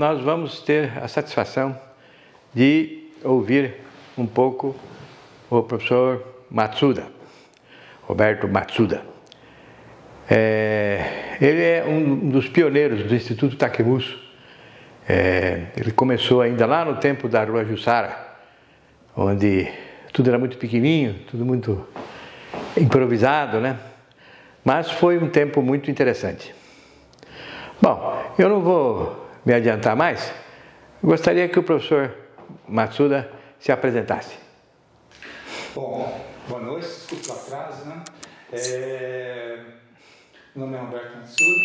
nós vamos ter a satisfação de ouvir um pouco o professor Matsuda, Roberto Matsuda. Ele é um dos pioneiros do Instituto Takemuso. Ele começou ainda lá no tempo da Rua Jussara, onde tudo era muito pequenininho, tudo muito improvisado, né? Mas foi um tempo muito interessante. Bom, eu não vou me adiantar mais. Gostaria que o professor Matsuda se apresentasse. Bom, boa noite, desculpe o atraso, né? Meu nome é Roberto Matsuda,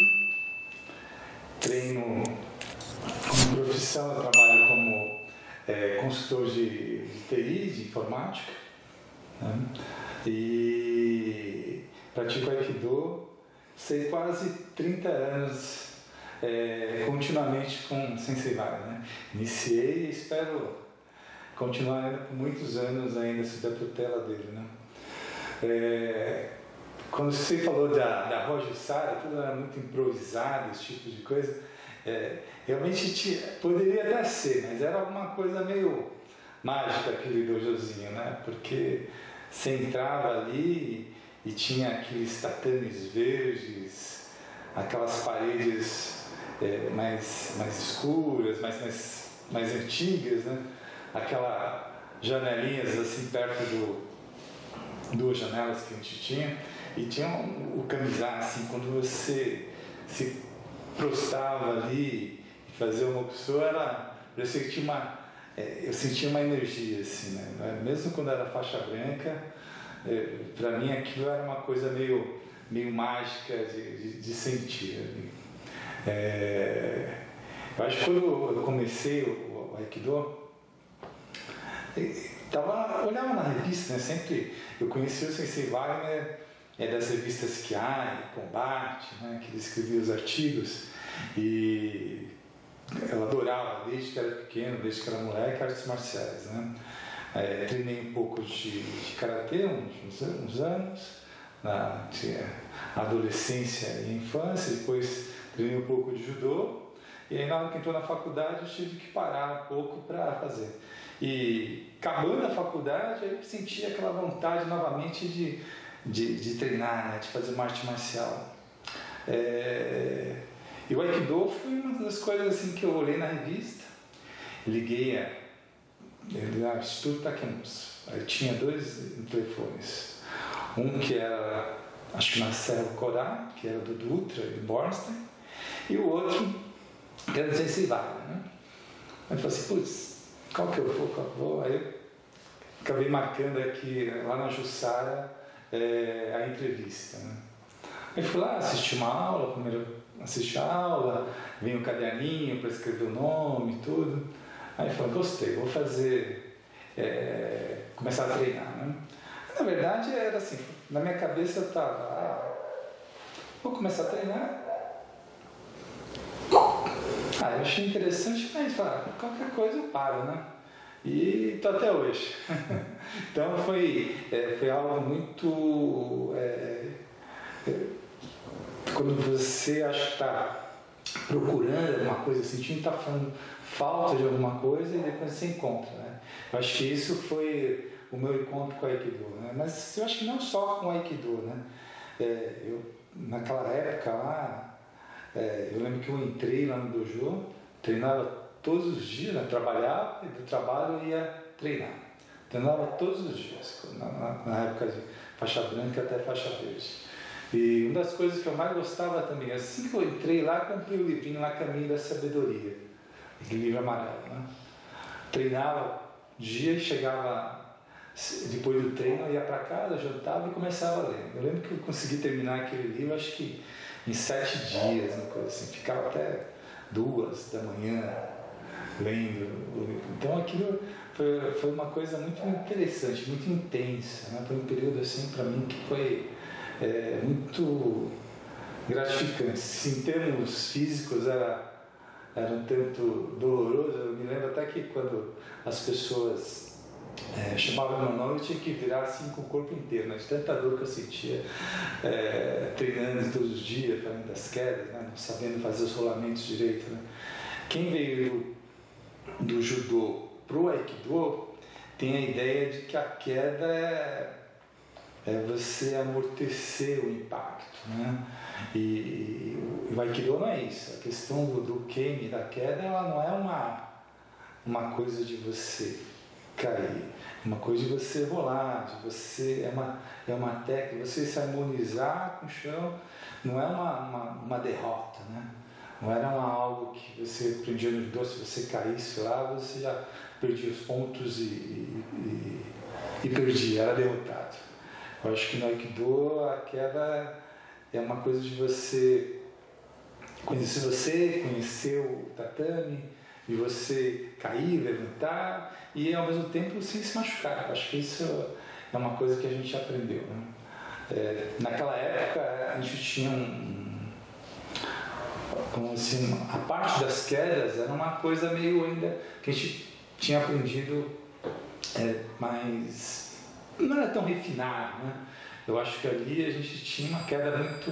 treino como profissão, eu trabalho como consultor de TI, de informática, né? E pratico Aikido, sei quase 30 anos continuamente com Sensei Wara, né? Iniciei e espero continuar ainda por muitos anos ainda sob a tutela dele, né? Quando você falou da Rua Jussara, tudo era muito improvisado, esse tipo de coisa. Realmente poderia até ser, mas era alguma coisa meio mágica aquele dojozinho, né? Porque você entrava ali e tinha aqueles tatames verdes, aquelas paredes mais escuras, mais antigas, né? Aquelas janelinhas assim perto duas janelas que a gente tinha, e tinha o kamisá, assim, quando você se prostava ali e fazia uma opção, eu sentia uma energia, assim, né? Mesmo quando era faixa branca, para mim aquilo era uma coisa meio mágica de sentir ali. Eu acho que quando eu comecei o Aikido, olhava na revista, né? Sempre eu conheci o Sensei Wagner das revistas Kiai, Combate, né? Que ele escrevia os artigos, e eu adorava desde que era pequeno, desde que era moleque, artes marciais, né? Treinei um pouco de karatê uns anos, na adolescência e infância, depois treinei um pouco de judô, e aí na hora que entrou na faculdade eu tive que parar um pouco para fazer. E acabando a faculdade, eu senti aquela vontade novamente de treinar, né? De fazer uma arte marcial. E o Aikido foi uma das coisas assim que eu olhei na revista, liguei ao Instituto Takemuso. Aí tinha 2 telefones. Um que era, acho que na Serra Corá, que era do Dutra e do Bornstein, e o outro que era do Sensei Wara, né? Aí eu falei assim, putz, qual que eu vou? Aí eu acabei marcando aqui, lá na Jussara, a entrevista, né? Aí fui lá, assisti uma aula, primeiro assisti a aula, vem um caderninho para escrever o nome e tudo. Aí eu falei, gostei, vou fazer, começar a treinar, né? Na verdade era assim, na minha cabeça eu estava, vou começar a treinar. Eu achei interessante, mas qualquer coisa eu paro, né? E estou até hoje. Então foi algo muito... quando você acha que está procurando alguma coisa, sentindo que está fazendo falta de alguma coisa, e depois você encontra, né? Eu acho que isso foi o meu encontro com o Aikido, né? Mas eu acho que não só com o Aikido, né? Naquela época lá, eu lembro que eu entrei lá no dojo, treinava todos os dias, né? Trabalhava, e do trabalho eu ia treinar. Treinava todos os dias, na época de faixa branca até faixa verde. E uma das coisas que eu mais gostava também, assim que eu entrei lá, comprei o livrinho lá, Caminho da Sabedoria, aquele livro amarelo, né? Treinava dia e chegava, depois do treino, eu ia para casa, jantava e começava a ler. Eu lembro que eu consegui terminar aquele livro, acho que em 7 dias, uma coisa assim, ficava até 2 da manhã lendo. Então aquilo foi uma coisa muito interessante, muito intensa, né? Foi um período assim para mim que foi muito gratificante. Em termos físicos era um tanto doloroso. Eu me lembro até que quando as pessoas chamavam meu nome, eu tinha que virar assim com o corpo inteiro, né? De tanta dor que eu sentia treinando todos os dias, fazendo as quedas, né? Não sabendo fazer os rolamentos direito, né? quem veio do judô pro aikido tem a ideia de que a queda é você amortecer o impacto, né? E o aikido não é isso. A questão do kemi, da queda, ela não é uma coisa de você cair, é uma coisa de você rolar, de você é uma técnica, você se harmonizar com o chão, não é uma derrota, né? Não era algo que você aprendia no judô, se você caísse lá, você já perdia os pontos e perdia, era derrotado. Eu acho que no aikido a queda é uma coisa de você conhecer o tatame, e você cair, levantar e ao mesmo tempo sem se machucar. Eu acho que isso é uma coisa que a gente aprendeu, né? Naquela época a gente tinha assim, a parte das quedas era uma coisa meio ainda que a gente tinha aprendido, mas não era tão refinado, né? Eu acho que ali a gente tinha uma queda muito,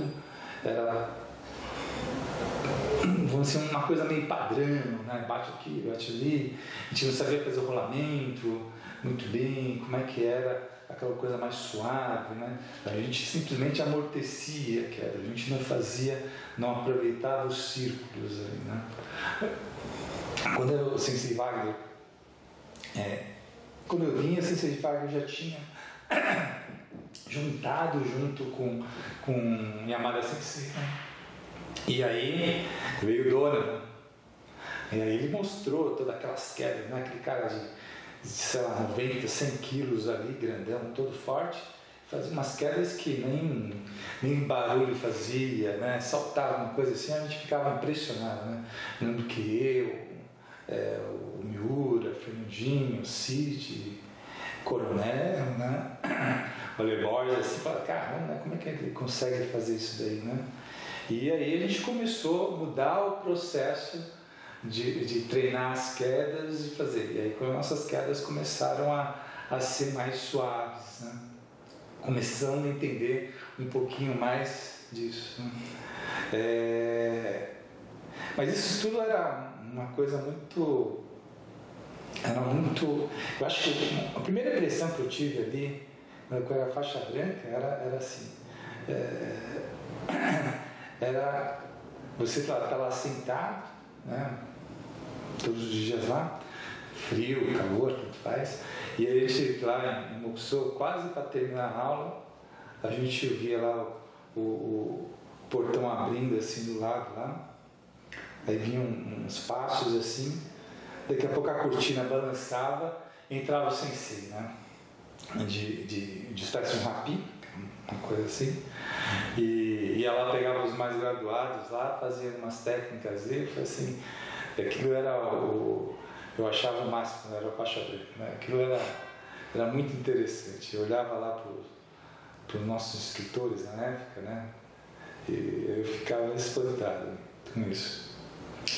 vamos dizer, uma coisa meio padrão, né? Bate aqui, bate ali, a gente não sabia fazer o rolamento muito bem, como é que era aquela coisa mais suave, né? A gente simplesmente amortecia a queda, a gente não aproveitava os círculos ali, né? Quando o Sensei Wagner, quando eu vinha, o Sensei Wagner já tinha juntado junto com Yamada Sensei, né? E aí veio o Donovan, e aí ele mostrou todas aquelas quedas, né? Aquele cara de sei lá, 90, 100 quilos ali, grandão, todo forte, fazia umas quedas que nem barulho fazia, né? Saltava uma coisa assim, a gente ficava impressionado, né? Lembro que o Miura, Fernandinho, o Cid, Coronel, né? O Le Borges, assim, fala, caramba, como é que ele consegue fazer isso daí, né? E aí a gente começou a mudar o processo de treinar as quedas e fazer. E aí quando nossas quedas começaram a ser mais suaves, né? Começamos a entender um pouquinho mais disso, né? Mas isso tudo era uma coisa muito... Eu acho que a primeira impressão que eu tive ali, quando eu era faixa branca, era assim... Era você tá lá sentado, né? Todos os dias lá, frio, calor, tanto faz, e aí a gente lá em Mokusou, quase para terminar a aula, a gente via lá o portão abrindo assim do lado lá, aí vinham uns passos assim, daqui a pouco a cortina balançava, entrava o sensei, né? De espécie de um rapi, uma coisa assim, e ela pegava os mais graduados lá, fazia umas técnicas dele, assim, aquilo era eu achava o máximo, era o faixa branca, né? Aquilo era muito interessante. Eu olhava lá para os nossos instrutores na época, né? E eu ficava espantado com isso.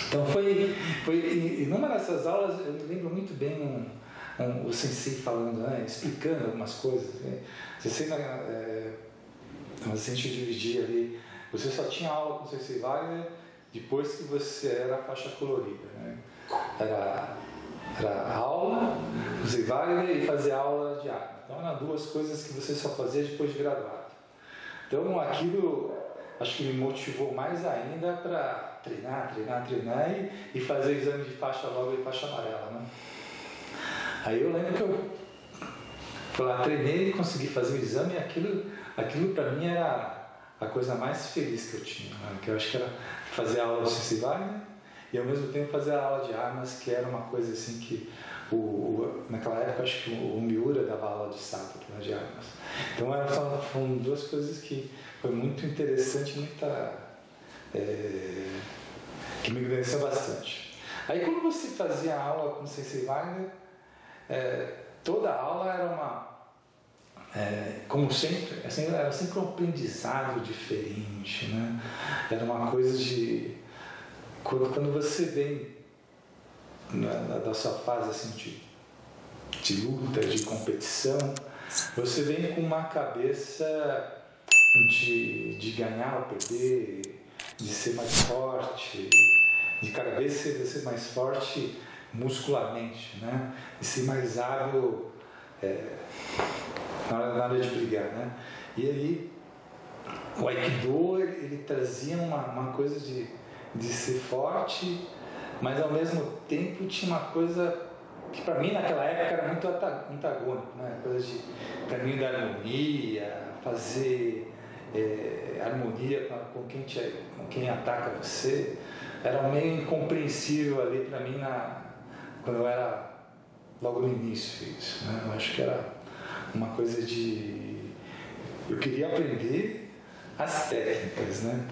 Então e numa dessas aulas eu me lembro muito bem o sensei falando, né? Explicando algumas coisas, né? A gente dividia ali, você só tinha aula com o Sensei Wagner depois que você era faixa colorida, né? Era aula, o Sensei Wagner e fazer aula de arma. Então eram duas coisas que você só fazia depois de graduado. Então aquilo acho que me motivou mais ainda para treinar e fazer exame de faixa logo e faixa amarela, né? Aí eu lembro que eu fui lá, treinei e consegui fazer o exame, e aquilo para mim era a coisa mais feliz que eu tinha, né? Que eu acho que era fazer a aula do Sensei Wagner e ao mesmo tempo fazer a aula de armas, que era uma coisa assim que naquela época acho que o Miura dava aula de sábado, né, de armas. Então foram duas coisas que foi muito interessante, que me agradeceu bastante. Aí quando você fazia a aula com o Sensei Wagner, toda a aula era como sempre, assim, era sempre um aprendizado diferente, né? Era uma coisa de... Quando você vem da sua fase assim, de luta, de competição, você vem com uma cabeça de ganhar ou perder, de ser mais forte, de cada vez ser mais forte muscularmente, né? E ser mais hábil na hora de brigar, né? E aí o Aikido ele trazia uma coisa de ser forte, mas ao mesmo tempo tinha uma coisa que para mim naquela época era muito antagônico, né? Coisa de caminho da harmonia, fazer harmonia com quem ataca você, era meio incompreensível ali para mim quando eu era logo no início isso, né? Eu acho que era uma coisa eu queria aprender as técnicas, né?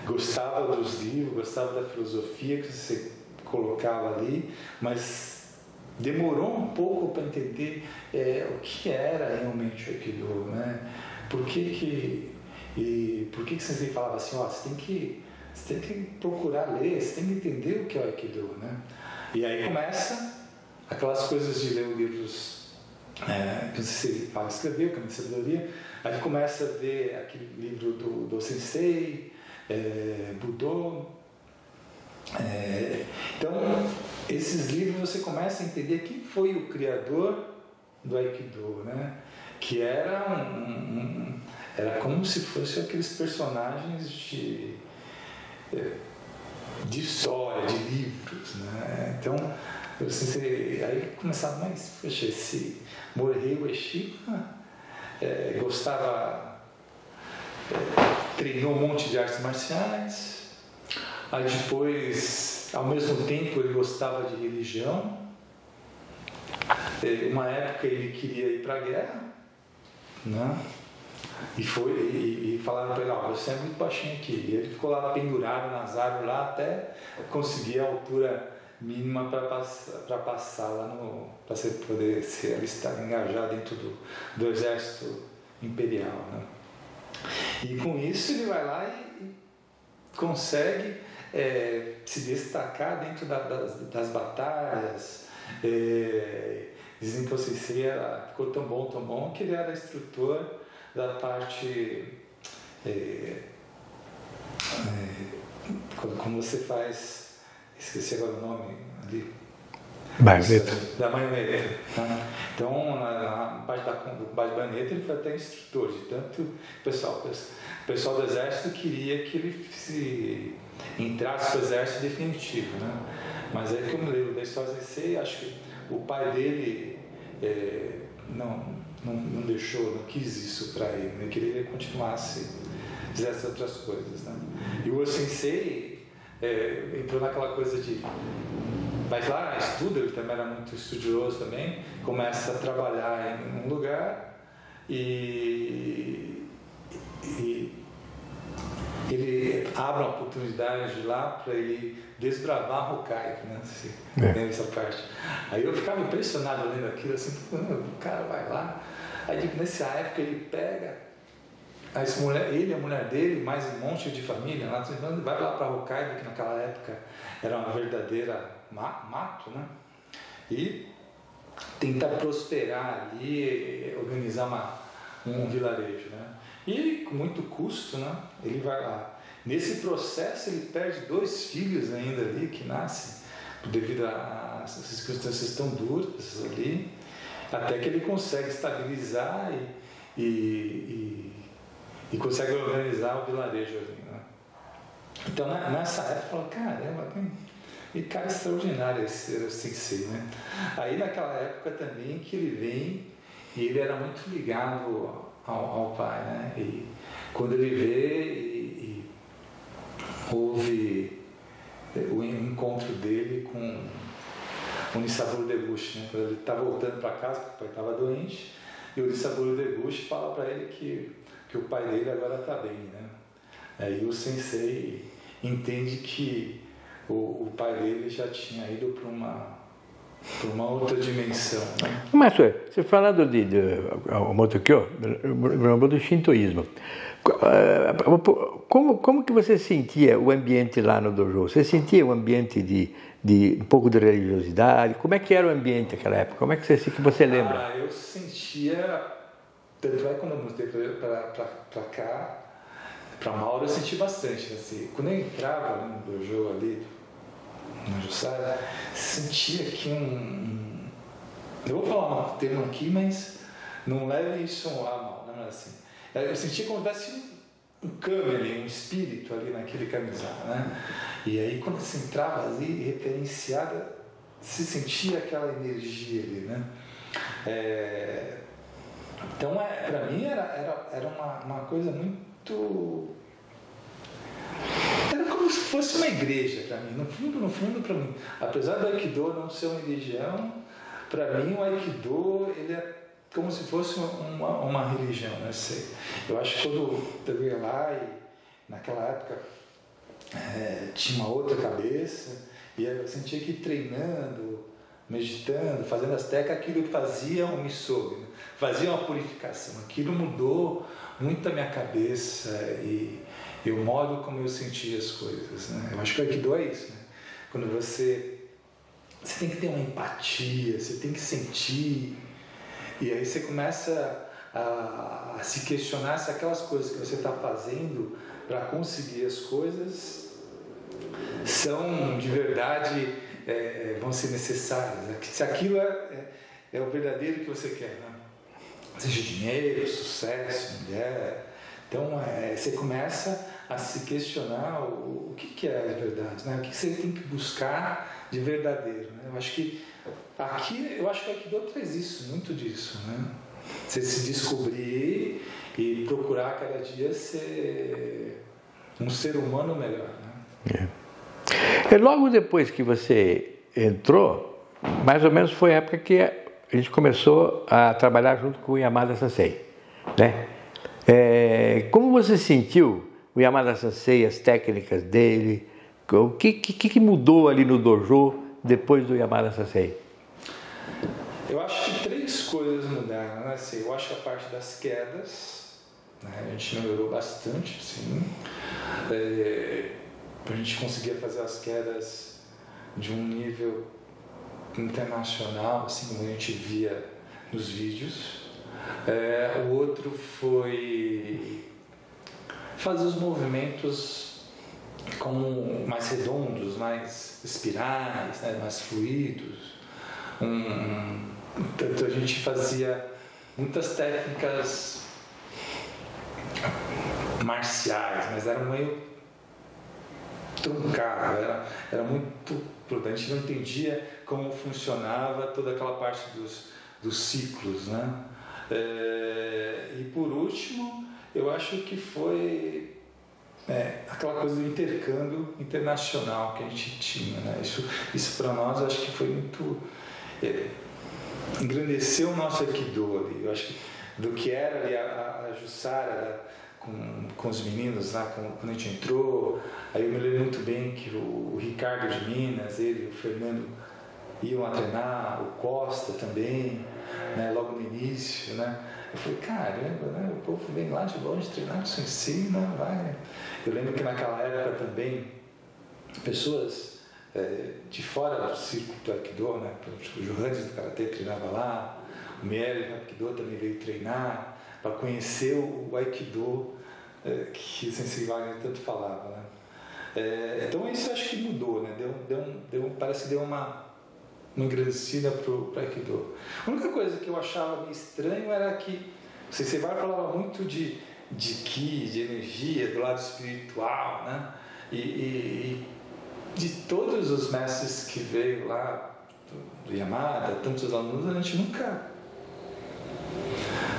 Gostava dos livros, gostava da filosofia que você colocava ali, mas demorou um pouco para entender o que era realmente o Aikido, né? Por que você falava assim, você tem que procurar ler, você tem que entender o que é o Aikido, né? E aí começa aquelas coisas de ler livros que você escreveu, Caminho de Sabedoria, aí começa a ver aquele livro do Sensei, Budô. Então, esses livros você começa a entender quem foi o criador do Aikido, né? Que era era como se fossem aqueles personagens de história, de livros, né? Então, aí começava, mas poxa, esse Morihei Ueshiba gostava, treinou um monte de artes marciais, aí depois, ao mesmo tempo, ele gostava de religião. Uma época ele queria ir para a guerra, né? E falaram para ele, você é muito baixinho aqui. E ele ficou lá pendurado nas árvores lá até conseguir a altura mínima para passar lá para você poder se alistar, engajar dentro do exército imperial, né? E com isso ele vai lá e consegue se destacar dentro das batalhas. Dizem que o Sensei ficou tão bom que ele era instrutor da parte como você faz, esqueci agora o nome ali, baioneta. Da baioneta, tá? Então na parte da baioneta ele foi até instrutor de tanto o pessoal do exército queria que ele entrasse para o exército definitivo, né? Mas aí que eu me lembro da história do Sensei, acho que o pai dele não deixou, não quis isso para ele, ele queria que ele continuasse, fizesse outras coisas, né? E o Sensei entrou naquela coisa de vai lá, estuda, ele também era muito estudioso também, começa a trabalhar em um lugar e ele abre uma oportunidade de lá para ele desbravar Hokkaido, né? Essa parte. Aí eu ficava impressionado lendo aquilo, assim, o cara vai lá, aí nessa época ele pega ele, a mulher dele, mais um monte de família, lá, vai lá para Hokkaido, que naquela época era uma verdadeira mato, né? E tentar prosperar ali, organizar um vilarejo, né? E com muito custo, né? Ele vai lá. Nesse processo ele perde 2 filhos ainda ali que nascem devido a essas circunstâncias tão duras ali, até que ele consegue estabilizar e consegue organizar o vilarejo ali, né? Então nessa época eu falo, caramba, que cara extraordinário esse Sensei, né? Aí naquela época também que ele vem e ele era muito ligado ao pai, né? E quando ele vê houve o encontro dele com o Nisaburo Deguchi, né? Quando ele está voltando para casa, porque o pai estava doente, e o Nisaburo Deguchi fala para ele que o pai dele agora está bem, né? Aí o Sensei entende que o pai dele já tinha ido para uma outra dimensão, né? Mas você falando de Motokyo, do shintoísmo, como que você sentia o ambiente lá no dojo? Você sentia um ambiente de um pouco de religiosidade? Como é que era o ambiente naquela época? Como é que você lembra? Eu sentia, tanto é quando eu mudei para cá, para Mauro, eu senti bastante, assim, quando eu entrava no dojo ali, na Jussara, sentia que eu vou falar um termo aqui, mas não leve isso a mal, não é assim. Eu sentia como se tivesse um câmbio ali, um espírito ali naquele camisar, né? E aí quando você entrava ali, referenciada, se sentia aquela energia ali, né? Então, para mim era uma coisa muito... Era como se fosse uma igreja para mim, no fundo para mim. Apesar do Aikido não ser uma religião, para mim o Aikido ele é como se fosse uma religião, né? Eu acho que quando eu ia lá, e naquela época tinha uma outra cabeça, e eu sentia que treinando, meditando, fazendo as técnicas, aquilo fazia um misogi, né? Fazia uma purificação. Aquilo mudou muito a minha cabeça e o modo como eu sentia as coisas, né? Eu acho que o Aikido é isso, né? Quando você tem que ter uma empatia, você tem que sentir, e aí você começa a se questionar se aquelas coisas que você está fazendo para conseguir as coisas são de verdade, vão ser necessárias, né? Se aquilo é o verdadeiro que você quer, né? Seja dinheiro, sucesso, mulher. Então você começa a se questionar o que é a verdade, né? O que você tem que buscar de verdadeiro, né? Eu acho que o Aikido traz isso, muito disso, né? Você se descobrir e procurar cada dia ser um ser humano melhor, né? Logo depois que você entrou, mais ou menos foi a época que a gente começou a trabalhar junto com o Yamada Sensei, né? Como você sentiu o Yamada Sensei, as técnicas dele? O que mudou ali no dojo depois do Yamada Sensei? Eu acho que 3 coisas mudaram, né? Eu acho que a parte das quedas, né? A gente melhorou bastante, sim. A gente conseguia fazer as quedas de um nível internacional, assim como a gente via nos vídeos. O outro foi fazer os movimentos como mais redondos, mais espirais, né? Mais fluidos. Tanto a gente fazia muitas técnicas marciais, mas era meio truncado, era muito prudente, a gente não entendia como funcionava toda aquela parte dos ciclos, né? E por último, eu acho que foi aquela coisa do intercâmbio internacional que a gente tinha, né? Isso para nós, eu acho que foi muito... engrandeceu o nosso Aikido ali. Eu acho que do que era ali a Jussara com os meninos lá, quando a gente entrou, aí eu me lembro muito bem que o Ricardo de Minas, ele, o Fernando iam a treinar, o Costa também, né, logo no início, né? Eu falei, caramba, né, o povo vem lá de longe treinar com o Sensei, né, vai. Eu lembro que naquela época também, pessoas de fora do círculo do Aikido, né, o Johannes do Karatê treinava lá, o Miele do Aikido também veio treinar, para conhecer o Aikido que o Sensei Wagner tanto falava, né? Então isso eu acho que mudou, né? Parece que deu uma engrandecida para o Aikido. A única coisa que eu achava meio estranho era que o Sensei Wagner falava muito de Ki, de energia, do lado espiritual, né? E de todos os mestres que veio lá, do Yamada, tantos alunos, a gente nunca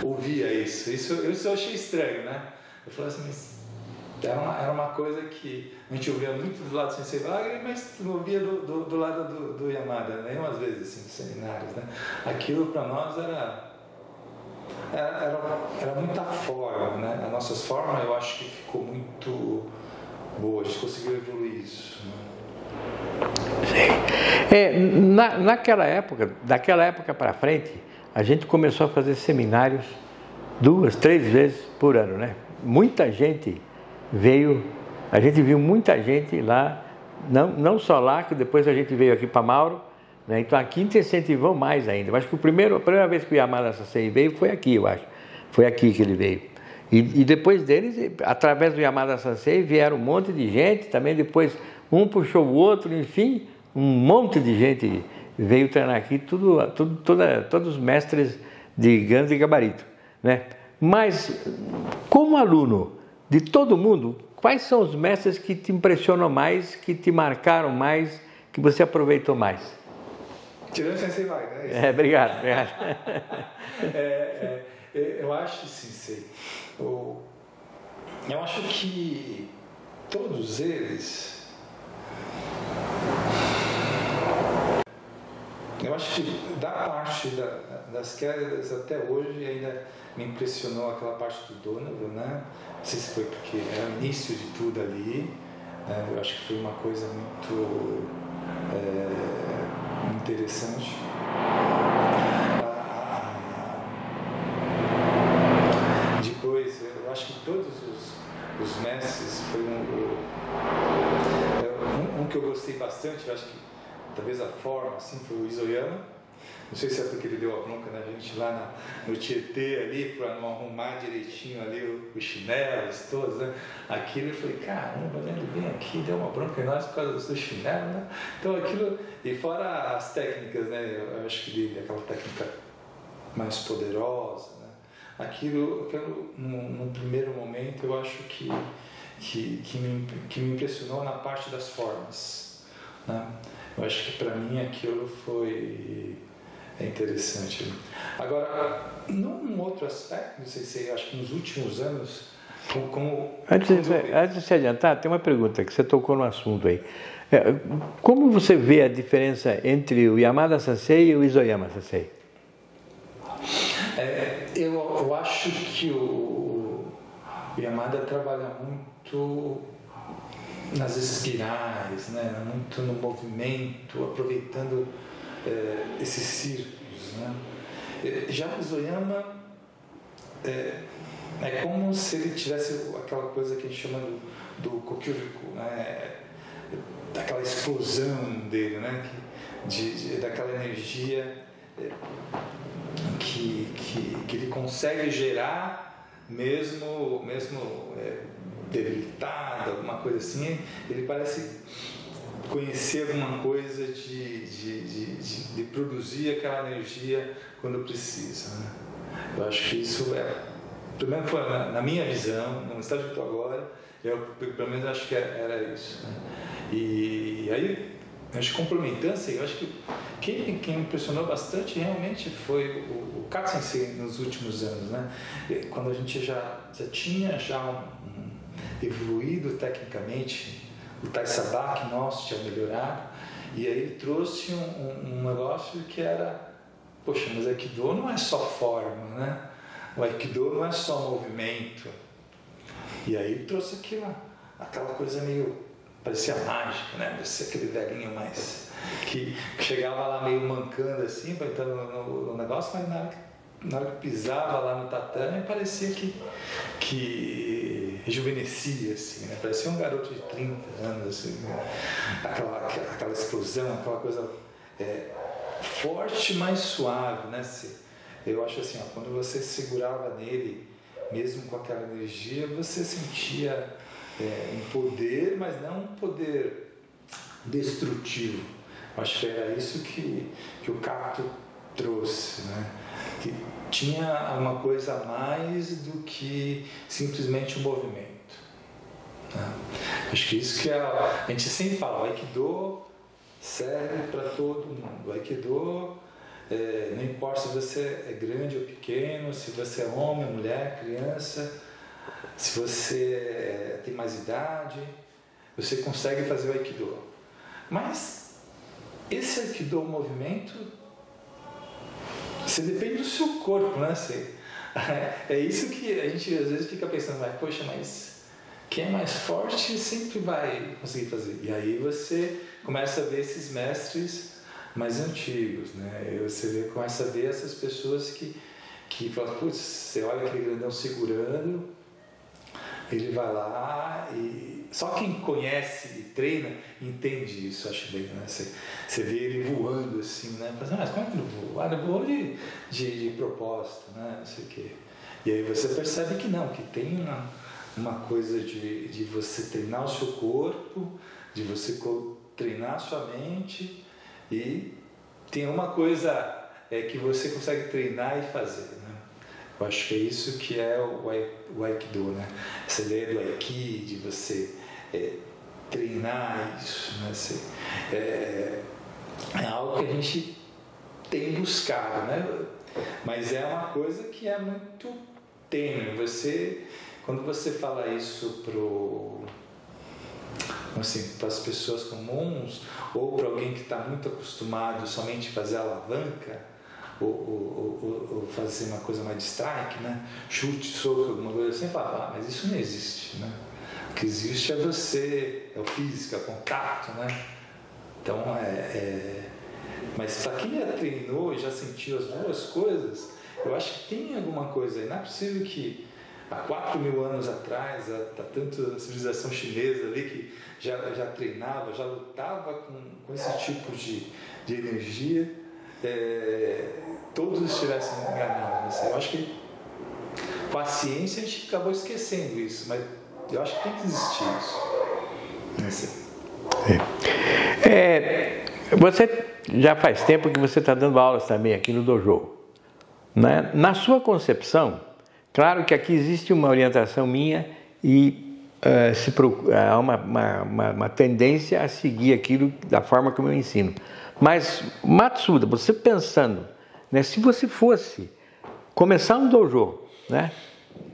ouvia isso. Isso eu achei estranho, né? Eu falei assim, mas era uma coisa que a gente ouvia muito do lado do Sensei Wagner, mas não ouvia do lado do Yamada, nenhumas vezes, assim, nos seminários, né? Aquilo para nós era muita forma, né? As nossas formas, eu acho que ficou muito boa, a gente conseguiu evoluir isso, né? Sim. Daquela época para frente, a gente começou a fazer seminários 2, 3 vezes por ano, né? Muita gente veio, a gente viu muita gente lá, não só lá, que depois a gente veio aqui para Mauro, né? Então aqui te incentivou mais ainda. Eu acho que a primeira vez que o Yamada Sensei veio foi aqui, eu acho. Foi aqui que ele veio. E depois deles, através do Yamada Sensei, vieram um monte de gente, também depois um puxou o outro, enfim, um monte de gente veio treinar aqui, todos os mestres de grande gabarito, né? Mas, como aluno de todo mundo, quais são os mestres que te impressionam mais, que te marcaram mais, que você aproveitou mais? Tirando o Sensei Wagner, né? Obrigado. Eu acho, Sensei, eu acho que todos eles, eu acho que da parte das quedas até hoje ainda me impressionou aquela parte do Donovan, né? Não sei se foi porque era o início de tudo ali, né? Eu acho que foi uma coisa muito interessante. Depois, eu acho que todos os mestres foi um que eu gostei bastante, eu acho que talvez a forma assim foi o Isoyama. Não sei se é porque ele deu a bronca na gente lá no Tietê ali, para não arrumar direitinho ali os chinelos todos, né? Aquilo eu falei, caramba, né? Ele vem aqui, deu uma bronca em nós por causa do chinelo, né? Então aquilo, e fora as técnicas, né? Eu acho que dele, aquela técnica mais poderosa, né? Aquilo num primeiro momento, eu acho que me impressionou na parte das formas, né? Eu acho que para mim aquilo foi interessante. Agora, num outro aspecto, não sei se acho que nos últimos anos, Antes de se adiantar, tem uma pergunta que você tocou no assunto aí. Como você vê a diferença entre o Yamada Sensei e o Isoyama Sensei? Eu acho que o Yamada trabalha muito nas espirais, né? Muito no movimento, aproveitando esses círculos, né? Já o Isoyama é como se ele tivesse aquela coisa que a gente chama do kokyuriku, né? Daquela explosão dele, né? Daquela energia que ele consegue gerar mesmo debilitado, alguma coisa assim. Ele parece conhecer alguma coisa de produzir aquela energia quando precisa, né? Eu acho que isso pelo menos na minha visão, no estágio que estou agora, eu pelo menos acho que era isso, né? E aí, acho que complementando, eu acho que quem me impressionou bastante realmente foi o Kato Sensei nos últimos anos, né? Quando a gente já tinha evoluído tecnicamente, o Tai Sabaki nosso tinha melhorado, e aí ele trouxe um negócio que era, poxa, mas Aikido não é só forma, né? O Aikido não é só movimento. E aí ele trouxe aquela coisa meio, parecia mágica, né? Parecia aquele velhinho mais que chegava lá meio mancando assim, entrando no negócio, mas na hora que pisava lá no tatame parecia que rejuvenescia, assim, né? Parecia um garoto de 30 anos, assim, né? Aquela explosão, aquela coisa forte, mas suave, né? Eu acho assim, quando você segurava nele, mesmo com aquela energia, você sentia um poder, mas não um poder destrutivo. Acho que era isso que o Kato trouxe, né? Que tinha uma coisa a mais do que simplesmente o movimento, né? Acho que isso que a gente sempre fala, o Aikido serve para todo mundo. O Aikido, não importa se você é grande ou pequeno, se você é homem, mulher, criança, se você tem mais idade, você consegue fazer o Aikido. Mas esse Aikido, o movimento, você depende do seu corpo, né? É isso que a gente às vezes fica pensando, poxa, mas quem é mais forte sempre vai conseguir fazer. E aí você começa a ver esses mestres mais antigos, né? Você começa a ver essas pessoas que falam, putz, você olha aquele grandão segurando, ele vai lá e só quem conhece e treina entende isso, acho bem, né? Você vê ele voando assim, né? Mas como é que ele voa? Ele voou de propósito, né? Não sei o quê. E aí você percebe que não, que tem uma coisa de você treinar o seu corpo, de você treinar a sua mente e tem uma coisa que você consegue treinar e fazer, né? Eu acho que é isso que é o Aikido, né? Essa ideia do Aiki, de você treinar isso, né? É algo que a gente tem buscado, né? Mas é uma coisa que é muito tênue. Quando você fala isso para as pessoas comuns ou para alguém que está muito acostumado somente a fazer alavanca ou fazer uma coisa mais de strike, né? Chute, soco, alguma coisa assim, fala, mas isso não existe, né? O que existe é o físico, é o contato, né? Então, mas para quem já treinou e já sentiu as duas coisas, eu acho que tem alguma coisa aí. Não é possível que há 4.000 anos atrás, há tanto a civilização chinesa ali que já treinava, já lutava com esse tipo de energia, todos estivessem enganados. Eu acho que com a ciência a gente acabou esquecendo isso, mas eu acho que tem que existir isso. Você já faz tempo que você está dando aulas também aqui no dojo, né? Na sua concepção, claro que aqui existe uma orientação minha e há uma tendência a seguir aquilo da forma como eu ensino. Mas, Matsuda, você pensando, né, se você fosse começar um dojo, né,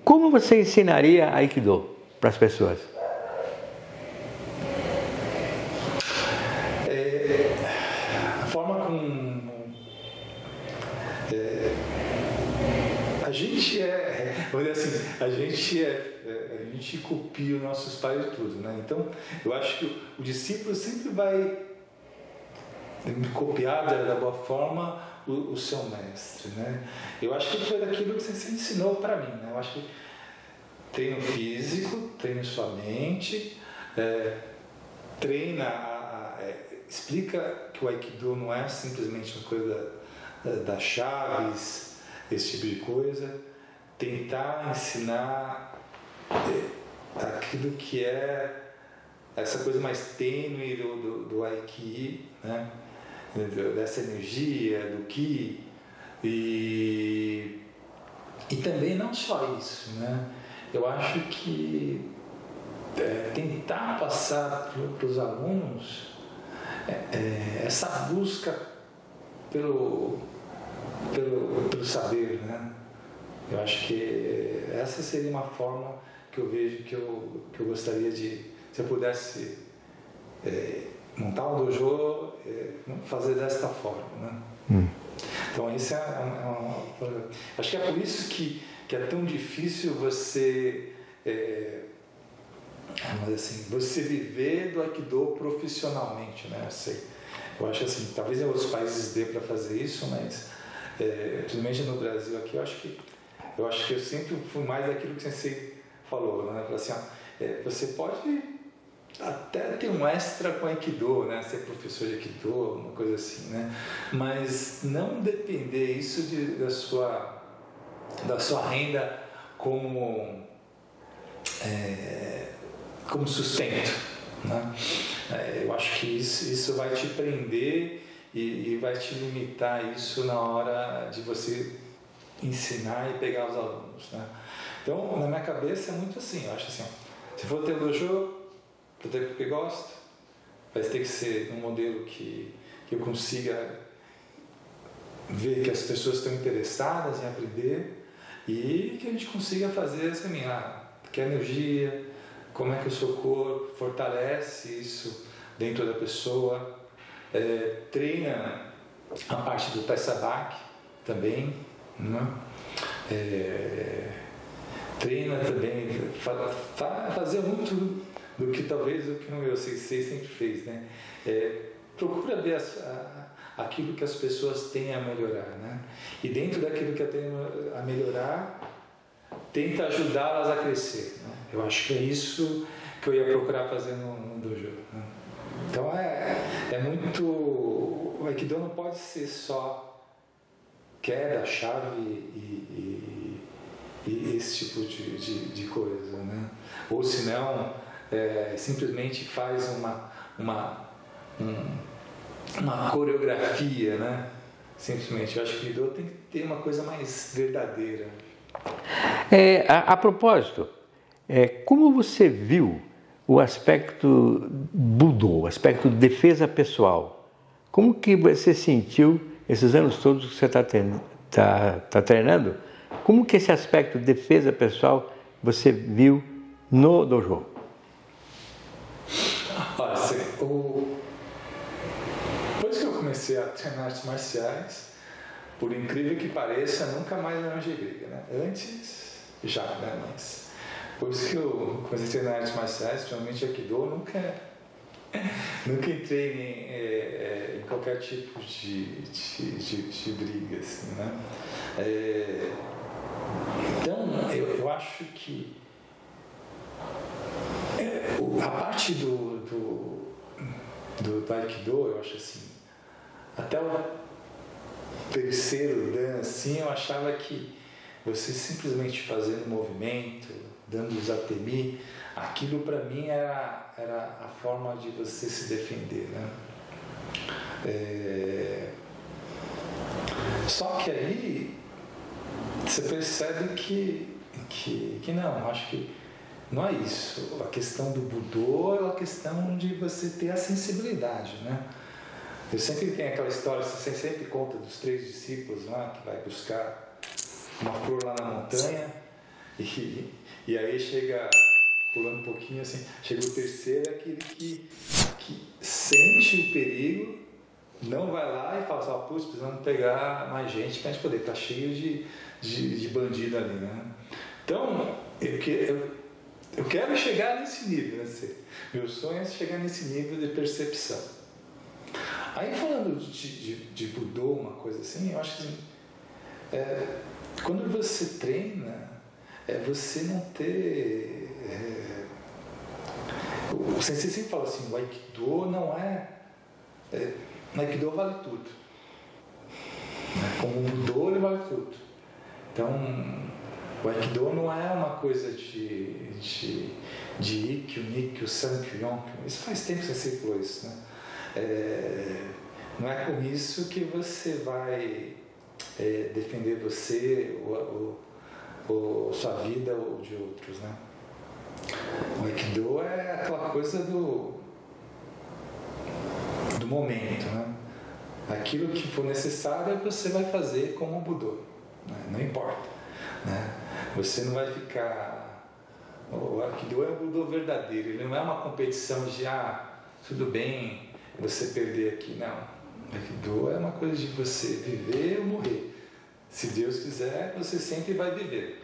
como você ensinaria Aikido para as pessoas? A forma como a gente vamos dizer assim, a gente copia os nossos pais e tudo, né? Então, eu acho que o discípulo sempre vai copiar da boa forma o seu mestre, né? Eu acho que foi daquilo que você ensinou para mim, né? Eu acho que treino físico, treina sua mente, explica que o Aikido não é simplesmente uma coisa das chaves, esse tipo de coisa, tentar ensinar aquilo que é essa coisa mais tênue do Aiki, né? Dessa energia, do Ki, e também não só isso, né? Eu acho que tentar passar para os alunos essa busca pelo saber, né? Eu acho que essa seria uma forma que eu vejo que eu gostaria de, se eu pudesse montar um dojo, fazer desta forma, né? Então isso acho que é por isso que é tão difícil você você viver do Aikido profissionalmente, né? Eu acho assim, talvez em outros países dê para fazer isso, mas principalmente no Brasil aqui, eu acho que eu sempre fui mais daquilo que o Sensei falou, né? Assim, você pode até ter um extra com Aikido, né? Ser professor de Aikido, uma coisa assim, né? Mas não depender isso da sua renda como sustento, né? Eu acho que isso vai te prender e vai te limitar isso na hora de você ensinar e pegar os alunos, né? Então, na minha cabeça é muito assim, eu acho assim, se for ter um dojo, eu tenho porque gosto, vai ter que ser um modelo que eu consiga ver que as pessoas estão interessadas em aprender e que a gente consiga fazer assim, que a energia, como é que o seu corpo fortalece isso dentro da pessoa, treina a parte do Tai Sabaki também, né? Treina também, fazer muito do que talvez o que o meu Sensei sempre fez, né? Procura ver aquilo que as pessoas têm a melhorar, né? E dentro daquilo que tem a melhorar, tenta ajudá-las a crescer, né? Eu acho que é isso que eu ia procurar fazer no dojo, né? Então muito... O Aikido não pode ser só queda, chave e esse tipo de coisa, né? Ou senão simplesmente faz uma coreografia, né? Simplesmente, eu acho que o Aikido tem que ter uma coisa mais verdadeira. A propósito, como você viu o aspecto Budô, o aspecto de defesa pessoal? Como que você sentiu esses anos todos que você está treinando? Como que esse aspecto de defesa pessoal você viu no dojo? Olha, depois que eu comecei a treinar artes marciais, por incrível que pareça, nunca mais arranjei briga, né? Antes, já, né? Mas depois que eu comecei a treinar artes marciais, principalmente Aikido, nunca entrei em qualquer tipo de briga, assim, né? Então, eu acho que a parte do Aikido, eu acho assim, até o terceiro dan, assim, eu achava que você simplesmente fazendo movimento, dando os atemi, aquilo para mim era a forma de você se defender, né? Só que aí você percebe que não, acho que não é isso. A questão do Budô é a questão de você ter a sensibilidade, né? Eu sempre tenho aquela história, você sempre conta dos 3 discípulos lá que vai buscar uma flor lá na montanha e aí chega, pulando um pouquinho assim, chega o terceiro, é aquele que sente o perigo, não vai lá e fala assim, putz, precisamos pegar mais gente para a gente poder, tá cheio de bandido ali, né? Então, eu quero chegar nesse nível, né? Meu sonho é chegar nesse nível de percepção. Aí falando de Budô, uma coisa assim, eu acho que quando você treina, você não ter... o sensei sempre fala assim, o Aikido não no Aikido vale tudo. Como o Budô, ele vale tudo. Então, o Aikido não é uma coisa de Ikkyo, Nikkyo, Sankyo, Yonkyo. Isso faz tempo que você falou isso, né? Não é com isso que você vai defender você ou sua vida ou de outros, né? O Aikido é aquela coisa do momento, né? Aquilo que for necessário você vai fazer como o Budô, né? Não importa, né? Você não vai ficar... O Aikido é o Budô verdadeiro, ele não é uma competição de tudo bem você perder aqui, não. O Aikido é uma coisa de você viver ou morrer. Se Deus quiser, você sempre vai viver.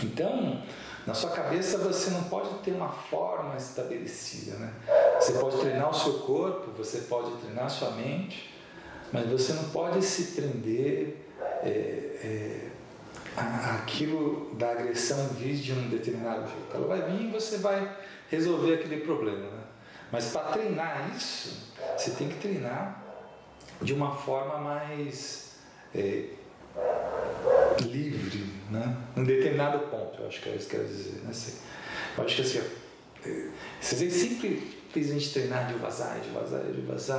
Então, na sua cabeça você não pode ter uma forma estabelecida, né? Você pode treinar o seu corpo, você pode treinar a sua mente, mas você não pode se prender àquilo da agressão vir de um determinado jeito. Ela vai vir e você vai resolver aquele problema, né? Mas para treinar isso, você tem que treinar de uma forma mais livre, né? Um determinado ponto, eu acho que é isso que eu quero dizer, né? Eu acho que assim, você sempre fez a gente treinar de vazar,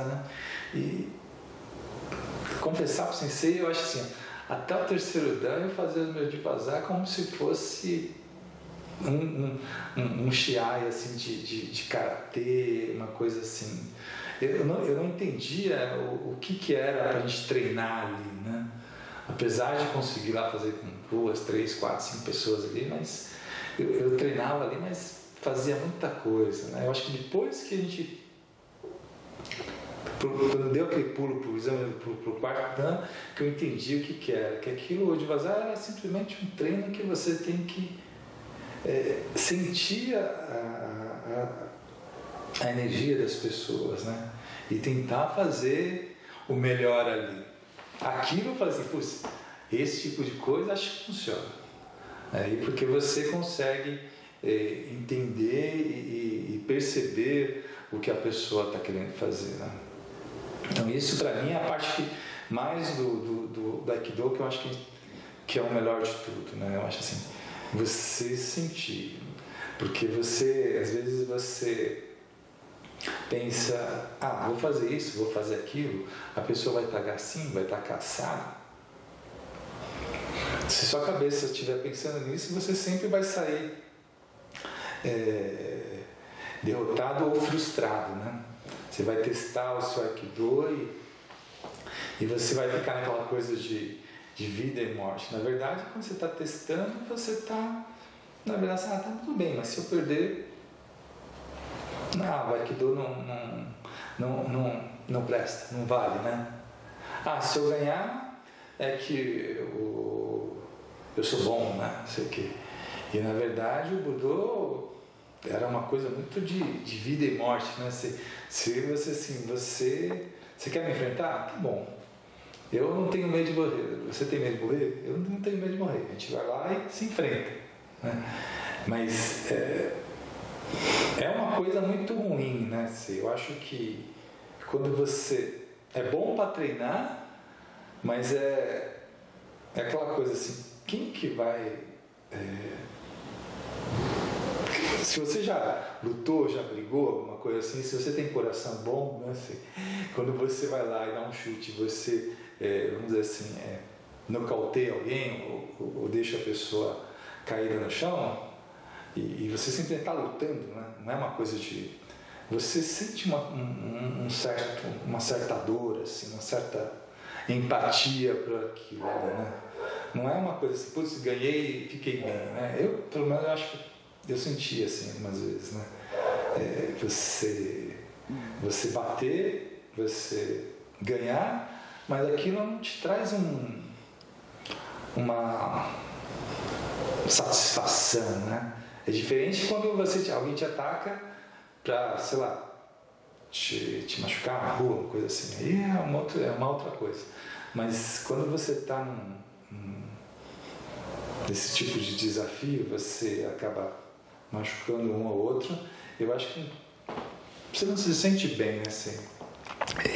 né? E confessar para o sensei, eu acho assim, até o terceiro dan eu fazia os meus de vazar como se fosse um shiai assim, de karatê, uma coisa assim. Eu não entendia o que era para a gente treinar ali, né? Apesar de conseguir lá fazer com 2, 3, 4, 5 pessoas ali, mas eu treinava ali, mas fazia muita coisa, né? Eu acho que depois que a gente, quando deu aquele pulo pro quarto dan, que eu entendi o que era, que aquilo de vazar era simplesmente um treino que você tem que sentir a energia das pessoas, né? E tentar fazer o melhor ali. Aquilo eu falei assim, esse tipo de coisa acho que funciona. E porque você consegue entender e perceber o que a pessoa está querendo fazer, né? Então isso para mim é a parte mais do Aikido que eu acho que é o melhor de tudo, né? Eu acho assim, você sentir, porque às vezes você pensa, vou fazer isso, vou fazer aquilo, a pessoa vai estar assim, vai estar cansada. Se sua cabeça estiver pensando nisso, você sempre vai sair derrotado ou frustrado, né? Você vai testar o seu Aikido e você vai ficar naquela coisa de vida e morte. Na verdade, quando você está testando, você está, na verdade, tá tudo bem, mas se eu perder, o Aikido não presta, não vale, né? Se eu ganhar, é que eu sou bom, né? Sei que. E na verdade o Budô era uma coisa muito de vida e morte, né? Se você quer me enfrentar? Tá bom. Eu não tenho medo de morrer. Você tem medo de morrer? Eu não tenho medo de morrer. A gente vai lá e se enfrenta, né? Mas é uma coisa muito ruim, né? Eu acho que quando você é bom para treinar, mas é aquela coisa assim, quem que vai... se você já lutou, já brigou, alguma coisa assim, se você tem coração bom, né, assim, quando você vai lá e dá um chute, você, vamos dizer assim, nocauteia alguém ou deixa a pessoa cair no chão, e você sempre está lutando, né? Não é uma coisa de... Você sente uma certa dor, assim, uma certa empatia para aquilo, né? Não é uma coisa assim, putz, ganhei e fiquei bem, né? Eu, pelo menos, acho que eu senti assim algumas vezes, né? Você bater, você ganhar, mas aquilo não te traz uma satisfação, né? É diferente quando alguém te ataca para, sei lá, te machucar na rua, uma coisa assim. Aí é uma outra coisa. Mas quando você está nesse tipo de desafio, você acaba machucando um ou outro. Eu acho que você não se sente bem, né? Assim.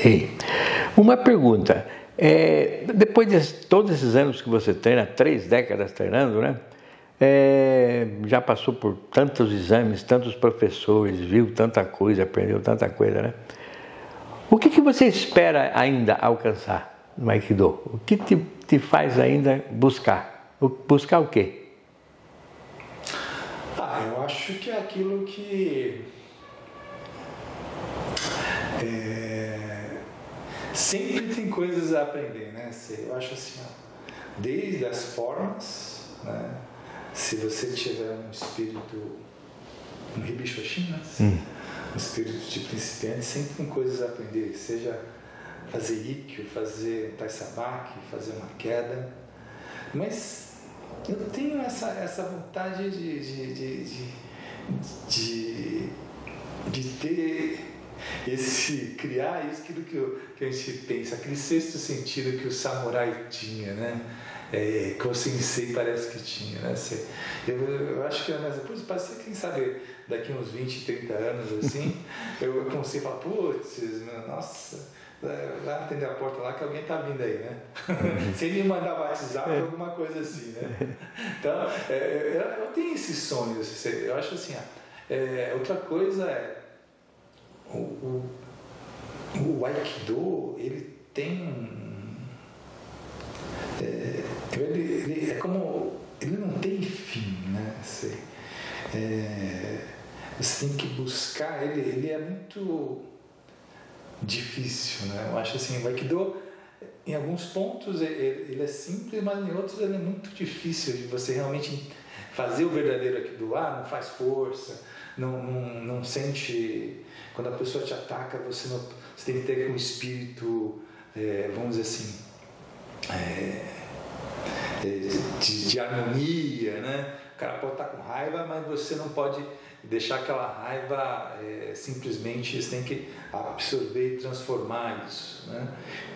Ei, uma pergunta. Depois de todos esses anos que você treina, 3 décadas treinando, né? Já passou por tantos exames, tantos professores, viu tanta coisa, aprendeu tanta coisa, né? O que você espera ainda alcançar no Aikido? O que te faz ainda buscar? Buscar o quê? Eu acho que é aquilo que sempre tem coisas a aprender, né? Eu acho assim, desde as formas, né? Se você tiver um espírito, um Hibishoshin, né? Um espírito de principiante, sempre tem coisas a aprender, seja fazer Ikkyo, fazer um Taisabaki, fazer uma queda, mas eu tenho essa vontade de ter criar isso, aquilo que a gente pensa, aquele sexto sentido que o samurai tinha, né? Que o sensei parece que tinha, né? Eu acho que pode ser, quem sabe, daqui uns 20, 30 anos, assim, eu comecei a falar, putz, nossa, vai atender a porta lá que alguém tá vindo aí, né? Se ele me mandar WhatsApp, alguma coisa assim, né? Então, eu tenho esses sonhos, eu acho assim, outra coisa o Aikido, ele tem ele é como... Ele não tem fim, né? Você tem que buscar... Ele é muito difícil, né? Eu acho assim, o Aikido, em alguns pontos, ele é simples, mas em outros ele é muito difícil de você realmente fazer o verdadeiro Aikido. Não faz força, não sente... Quando a pessoa te ataca, você tem que ter um espírito, vamos dizer assim, de harmonia, né? O cara pode estar com raiva, mas você não pode deixar aquela raiva simplesmente, você tem que absorver e transformar isso, né?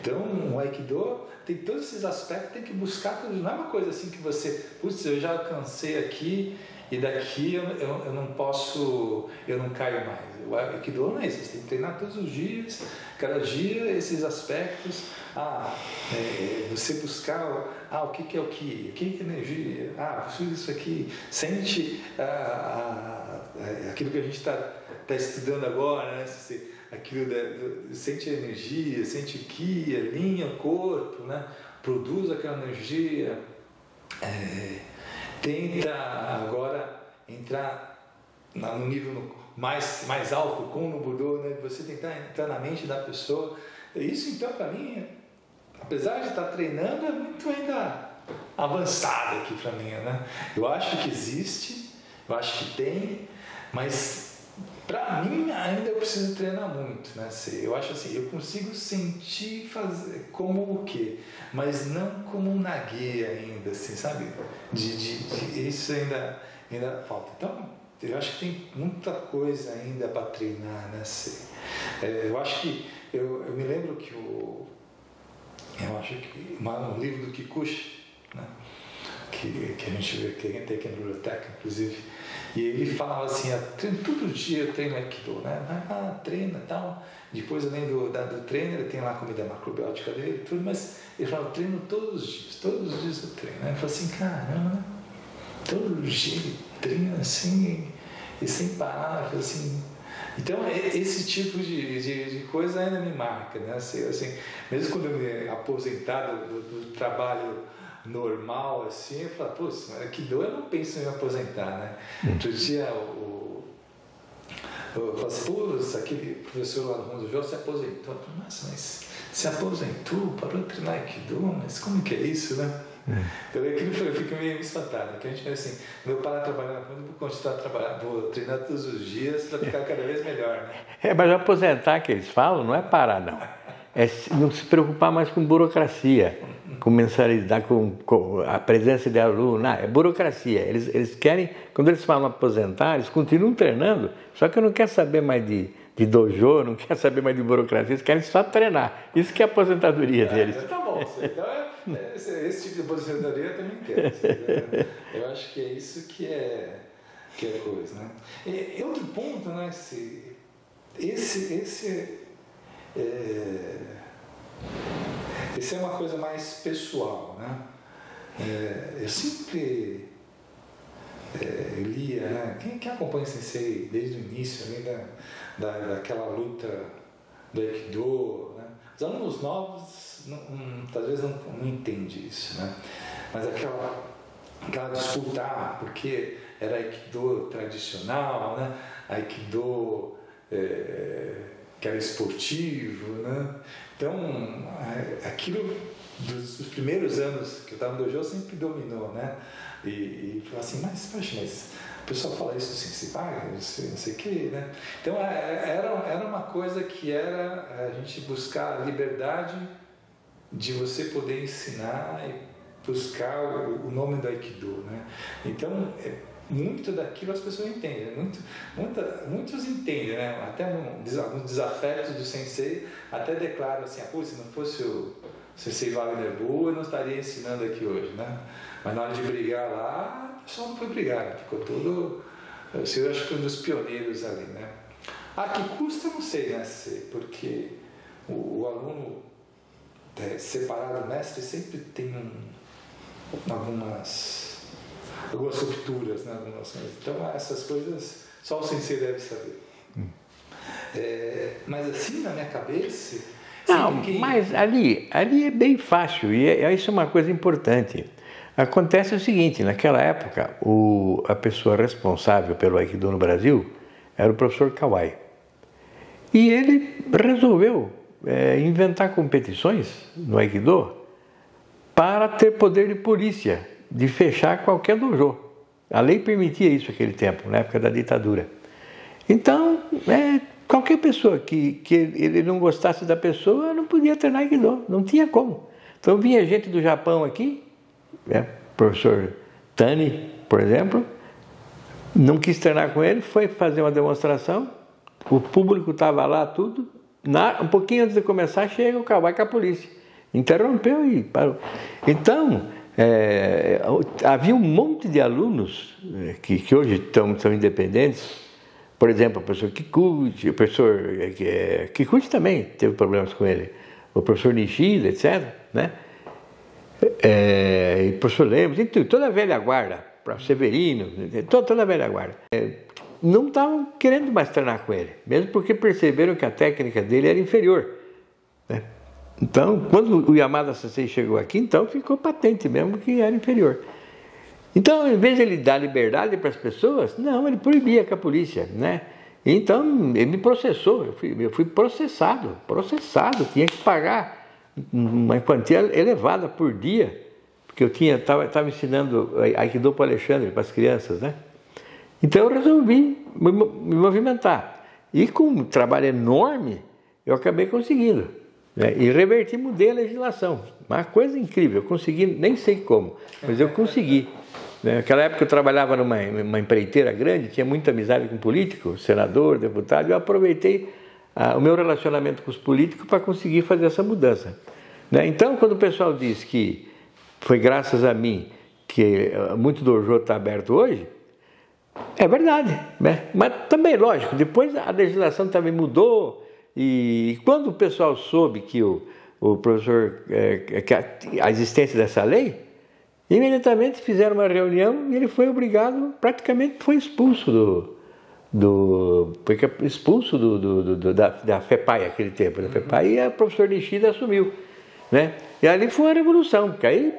Então, o Aikido tem todos esses aspectos, tem que buscar, não é uma coisa assim que você, putz, eu já alcancei aqui e daqui eu não posso, eu não caio mais. O Aikido não é isso, você tem que treinar todos os dias, cada dia esses aspectos, você buscar, o que é o Ki, o que é energia, isso aqui, sente aquilo que a gente está estudando agora, né? aquilo sente a energia, sente o ki, alinha o corpo, né? Produz aquela energia, tenta agora entrar no nível mais alto, como no Budô, né? Você tentar entrar na mente da pessoa. Isso então para mim, apesar de estar treinando, é muito ainda avançado aqui para mim, né? Eu acho que existe, eu acho que tem, mas para mim ainda eu preciso treinar muito, né? Eu acho assim, eu consigo sentir fazer como o quê, mas não como um naguê ainda, assim, sabe? Isso ainda falta. Então, eu acho que tem muita coisa ainda para treinar, né? Eu acho que eu me lembro que eu acho que um livro do Kikuchi, né? Que a gente vê, que tem aqui na biblioteca, inclusive, e ele falava assim, todo dia eu treino Aikido, né? Treina e tal, depois além do treino ele tem lá a comida macrobiótica dele, tudo, mas ele falava, eu treino todos os dias eu treino, né? Ele falou assim, caramba, né? Todo dia ele treina assim, e sem parar, assim. Então esse tipo de coisa ainda me marca, né? Assim, mesmo quando eu me aposentar do trabalho normal, assim, eu falo, pô, Aikido eu não penso em me aposentar, né? Outro dia eu falei assim, pô, aquele professor lá do Mundo do Jogo se aposentou. Eu falei, nossa, mas se aposentou, parou de treinar Aikido, mas como que é isso, né? Então eu fico meio espantado, que a gente pensa assim, quando eu parar de trabalhar, quando eu vou continuar trabalhando, vou treinar todos os dias para ficar cada vez melhor, né? Mas aposentar que eles falam não é parar, não. É não se preocupar mais com burocracia, com mensalidade, com a presença de aluno, não, é burocracia. Eles querem, quando eles falam aposentar, eles continuam treinando, só que não quer saber mais de dojo, não quer saber mais de burocracia, eles querem só treinar. Isso que é a aposentadoria deles. Então tá bom, então esse tipo de aposentadoria eu também quero. Eu acho que é isso que é coisa, né? E outro ponto, né? Esse é uma coisa mais pessoal, né? Eu sempre lia, né? Quem acompanha o Sensei desde o início ali daquela luta do Aikido, né? Os alunos novos talvez não entendem isso, né? Mas aquela disputa, porque era Aikido tradicional, né? Aikido que era esportivo, né? Então, aquilo dos primeiros anos que eu estava no dojo sempre dominou, né? E falava assim, mas o pessoal fala isso assim, não sei o que, né? Então, era uma coisa que era a gente buscar a liberdade de você poder ensinar e buscar o nome do Aikido, né? Então, muito daquilo as pessoas entendem, muitos entendem, né? Até alguns desafetos do Sensei até declaram assim, se não fosse o Sensei Wagner Bull, eu não estaria ensinando aqui hoje, né? Mas na hora de brigar lá, o pessoal não foi brigar, né? Ficou todo... Eu acho que um dos pioneiros ali, né? Que custa, eu não sei, né? Porque o aluno separado do mestre sempre tem algumas rupturas, né? Então essas coisas só o Sensei deve saber. Mas assim na minha cabeça... Não, mas ali é bem fácil e isso é uma coisa importante. Acontece o seguinte, naquela época a pessoa responsável pelo Aikido no Brasil era o professor Kawai. E ele resolveu inventar competições no Aikido para ter poder de polícia, de fechar qualquer dojo. A lei permitia isso naquele tempo, na época da ditadura. Então, qualquer pessoa que ele não gostasse da pessoa não podia treinar Aikido, não tinha como. Então vinha gente do Japão aqui, professor Tani, por exemplo, não quis treinar com ele, foi fazer uma demonstração, o público estava lá, tudo, um pouquinho antes de começar, chega o Kawai com a polícia, interrompeu e parou. Então, havia um monte de alunos que hoje são independentes. Por exemplo, o professor Kikuchi, Kikuchi também teve problemas com ele, o professor Nishida, etc., né? E o professor Lemos, toda a velha guarda, o Severino, toda a velha guarda. não estavam querendo mais treinar com ele, mesmo porque perceberam que a técnica dele era inferior, né? Então, quando o Yamada Sensei chegou aqui, então ficou patente mesmo que era inferior. Então, em vez de ele dar liberdade para as pessoas, não, ele proibia com a polícia, né? Então, ele me processou, eu fui processado, tinha que pagar uma quantia elevada por dia, porque eu estava ensinando Aikido para o Alexandre, para as crianças, né? Então, eu resolvi me movimentar. E com um trabalho enorme, eu acabei conseguindo, né? E reverti, mudei a legislação. Uma coisa incrível, eu consegui, nem sei como, mas eu consegui. Naquela época eu trabalhava numa empreiteira grande, tinha muita amizade com político, senador, deputado, e eu aproveitei o meu relacionamento com os políticos para conseguir fazer essa mudança, né? Então, quando o pessoal diz que foi graças a mim que muito dojo está aberto hoje, é verdade, né? Mas também, lógico, depois a legislação também mudou, e quando o pessoal soube que o professor, que a existência dessa lei, imediatamente fizeram uma reunião e ele foi obrigado, praticamente foi expulso da FEPAI naquele tempo, da FEPAI, e o professor Nishida assumiu, né? E ali foi uma revolução, porque aí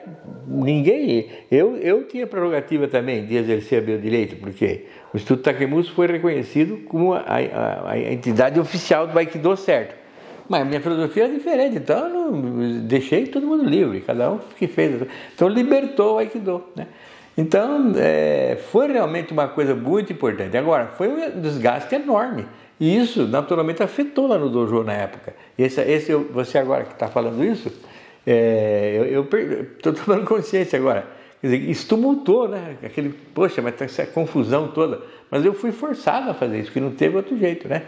eu tinha prerrogativa também de exercer meu direito, porque o Instituto Takemuso foi reconhecido como a entidade oficial do Aikido certo. Mas a minha filosofia é diferente, então eu não deixei todo mundo livre, cada um que fez. Então libertou o Aikido, né? Então foi realmente uma coisa muito importante. Agora, foi um desgaste enorme. E isso naturalmente afetou lá no dojo na época. Você agora que está falando isso, eu estou tomando consciência agora. Quer dizer, isso tumultou, né? Poxa, mas essa confusão toda. Mas eu fui forçado a fazer isso, porque não teve outro jeito, né?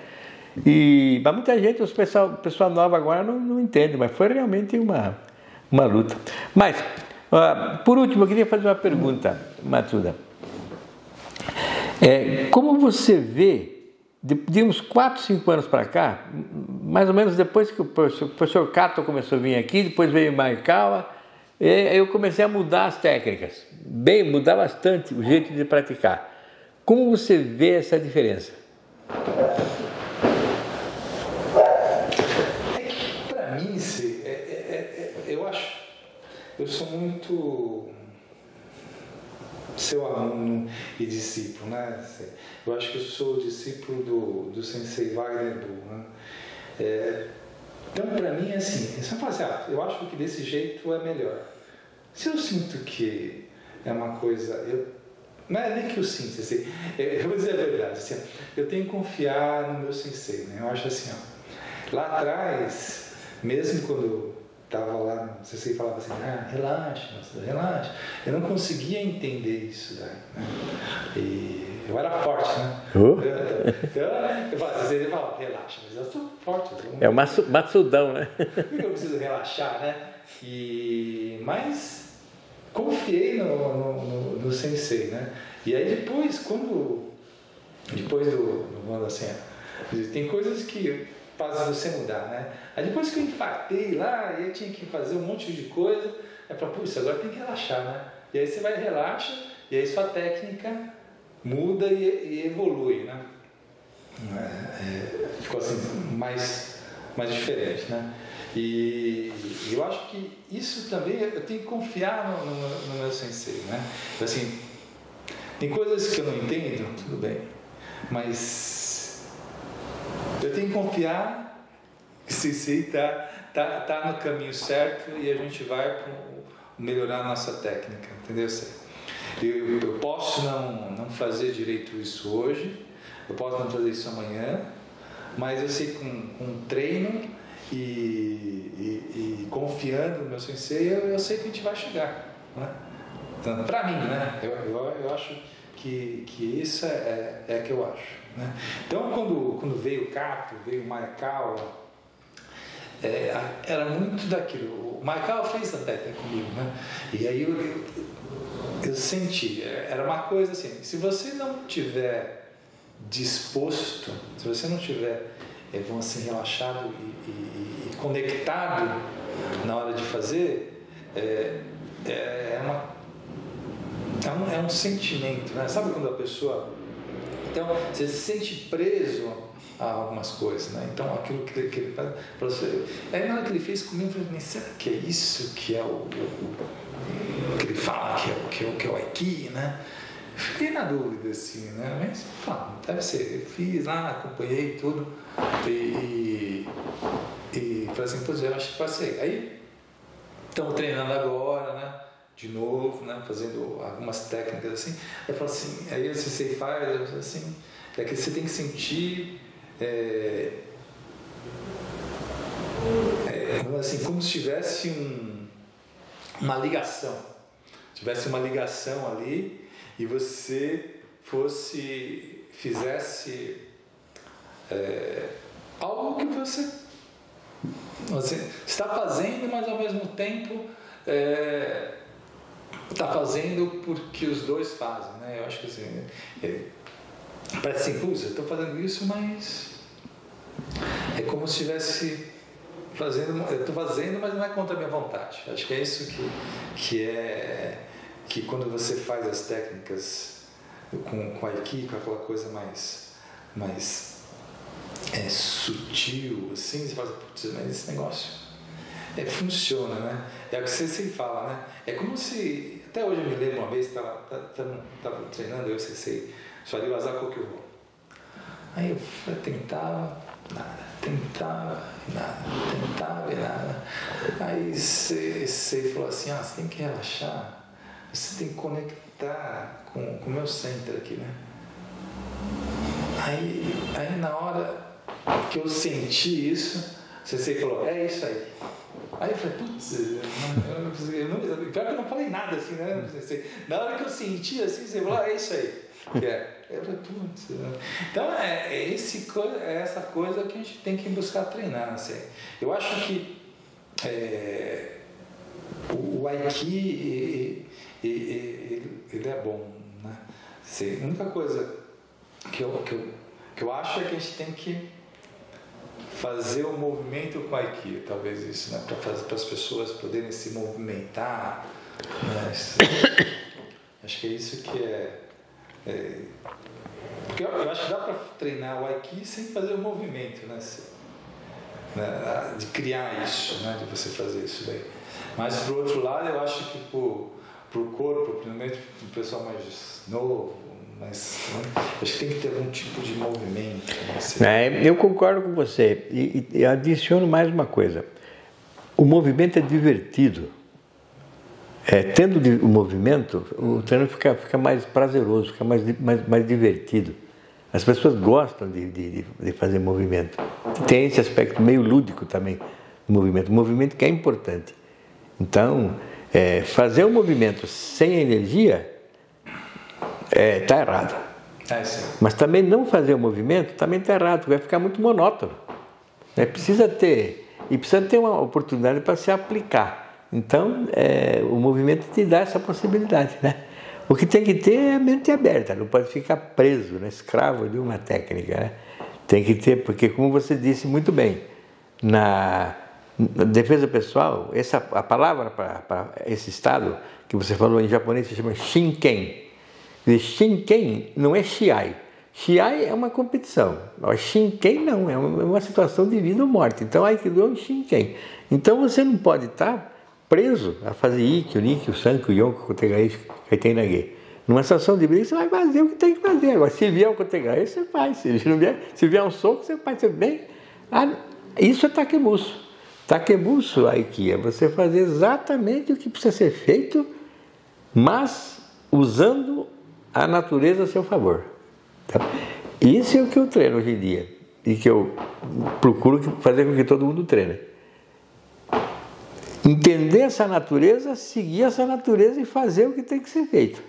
Mas muita gente, o pessoal novo agora não entende, mas foi realmente uma luta. Mas, por último, eu queria fazer uma pergunta, Matsuda. Como você vê, de uns 4, 5 anos para cá, mais ou menos depois que o professor Kato começou a vir aqui, depois veio Maekawa, eu comecei a mudar as técnicas, mudar bastante o jeito de praticar. Como você vê essa diferença? Eu sou muito seu aluno e discípulo, né? Eu acho que eu sou discípulo do Sensei Wagner Bu, né? Então, para mim, é assim, você fala assim, eu acho que desse jeito é melhor. Se eu sinto que é uma coisa... não é nem que eu sinto, assim, eu vou dizer a verdade, assim, eu tenho que confiar no meu Sensei, né? Eu acho assim, lá atrás, mesmo quando estava lá, o Sensei falava assim, relaxa, relaxa. Eu não conseguia entender isso daí, né? E eu era forte, né? Eu falava, relaxa, mas eu estou forte. É o Matsudão, né? Por que eu preciso relaxar, né? Mas confiei no Sensei, né? E aí depois do assim, tem coisas que fazem você mudar, né? Aí depois que eu infartei lá, eu tinha que fazer um monte de coisa, puxa, agora tem que relaxar, né? E aí você vai relaxa, e aí sua técnica muda e evolui, né? Ficou assim, mais diferente, né? E eu acho que isso também, eu tenho que confiar no meu Sensei, né? Assim, tem coisas que eu não entendo, tudo bem, mas eu tenho que confiar que o Sensei tá no caminho certo e a gente vai melhorar a nossa técnica, entendeu? Eu posso não fazer direito isso hoje, eu posso não fazer isso amanhã, mas eu sei com treino e confiando no meu Sensei, eu sei que a gente vai chegar, né? Então, para mim, né? Eu acho que isso é que eu acho, né? Então, quando veio o Kato, veio o Maekawa, era muito daquilo. O Maekawa fez a técnica comigo, né? E aí eu senti, era uma coisa assim, se você não tiver disposto, se você não tiver, vamos assim, relaxado e conectado na hora de fazer, é um sentimento, né? Sabe quando a pessoa Então, você se sente preso a algumas coisas, né? Então, aquilo que ele faz para você... Aí, na hora que ele fez comigo, eu falei, será que é isso que é o que ele fala, que é o Aiki, né? Eu fiquei na dúvida, assim, né? Mas, deve ser. Eu fiz lá, acompanhei tudo e falei assim, pois eu acho que passei. Aí, estamos treinando agora, né? De novo, né? Fazendo algumas técnicas assim. Aí falo assim, aí o Sensei faz assim, é que você tem que sentir assim, como se tivesse uma ligação. Tivesse uma ligação ali e você fizesse algo que você está fazendo, mas ao mesmo tempo está fazendo porque os dois fazem, né? Eu acho que assim, parece assim, eu estou fazendo isso, mas é como se estivesse fazendo, eu estou fazendo, mas não é contra a minha vontade. Acho que é isso que quando você faz as técnicas com Aiki, com aquela coisa mais sutil, assim, você fala, putz, mas esse negócio funciona, né? É o que você sempre fala, né? É como se, até hoje eu me lembro uma vez, estava treinando, eu sei, Swari Wasako Kyuho. Aí eu tentava, nada, tentava e nada. Aí você falou assim, você tem que relaxar, você tem que conectar com o meu centro aqui, né? Aí na hora que eu senti isso, você falou, é isso aí. Aí eu falei, putz, pior que eu não falei nada assim, né? Na hora que eu senti assim, você falou, é isso aí. Eu falei, putz. Então é essa coisa que a gente tem que buscar treinar. Assim. Eu acho que o Aiki, ele é bom, né? Assim, a única coisa que eu acho é que a gente tem que fazer o movimento com Aiki, talvez isso, né? Para as pessoas poderem se movimentar, né? Acho que é isso que porque eu acho que dá para treinar o Aiki sem fazer o movimento, né? De criar isso, né? De você fazer isso daí. Mas por outro lado, eu acho que para o corpo, principalmente para o pessoal mais novo, mas acho que tem que ter algum tipo de movimento. Eu concordo com você e adiciono mais uma coisa. O movimento é divertido. Tendo o movimento, o treino fica mais prazeroso, fica mais divertido. As pessoas gostam de fazer movimento. Tem esse aspecto meio lúdico também do movimento. O movimento que é importante. Então, fazer um movimento sem energia está errado. Mas também não fazer o movimento também está errado, vai ficar muito monótono. Precisa ter uma oportunidade para se aplicar. Então, o movimento te dá essa possibilidade, né? O que tem que ter é a mente aberta, não pode ficar preso, né? Escravo de uma técnica, né? Tem que ter, porque como você disse muito bem, na defesa pessoal, a palavra para esse estado que você falou em japonês se chama Shinken. E Shinken não é Shiai. Shiai é uma competição. Shinken não, é uma situação de vida ou morte. Então, Aikido é um Shinken. Então, você não pode estar preso a fazer Ikkyo, Nikkyo, Sankyo, Yonko, Kotegaeshi, Kaiten Nage. Numa situação de briga, você vai fazer o que tem que fazer. Agora, se vier o Kotegaeshi, você faz. Se vier um soco, você faz. Você bem. Isso é Takemuso. Takemuso, Aiki, é você fazer exatamente o que precisa ser feito, mas usando a natureza a seu favor. Tá? Isso é o que eu treino hoje em dia e que eu procuro fazer com que todo mundo treine. Entender essa natureza, seguir essa natureza e fazer o que tem que ser feito.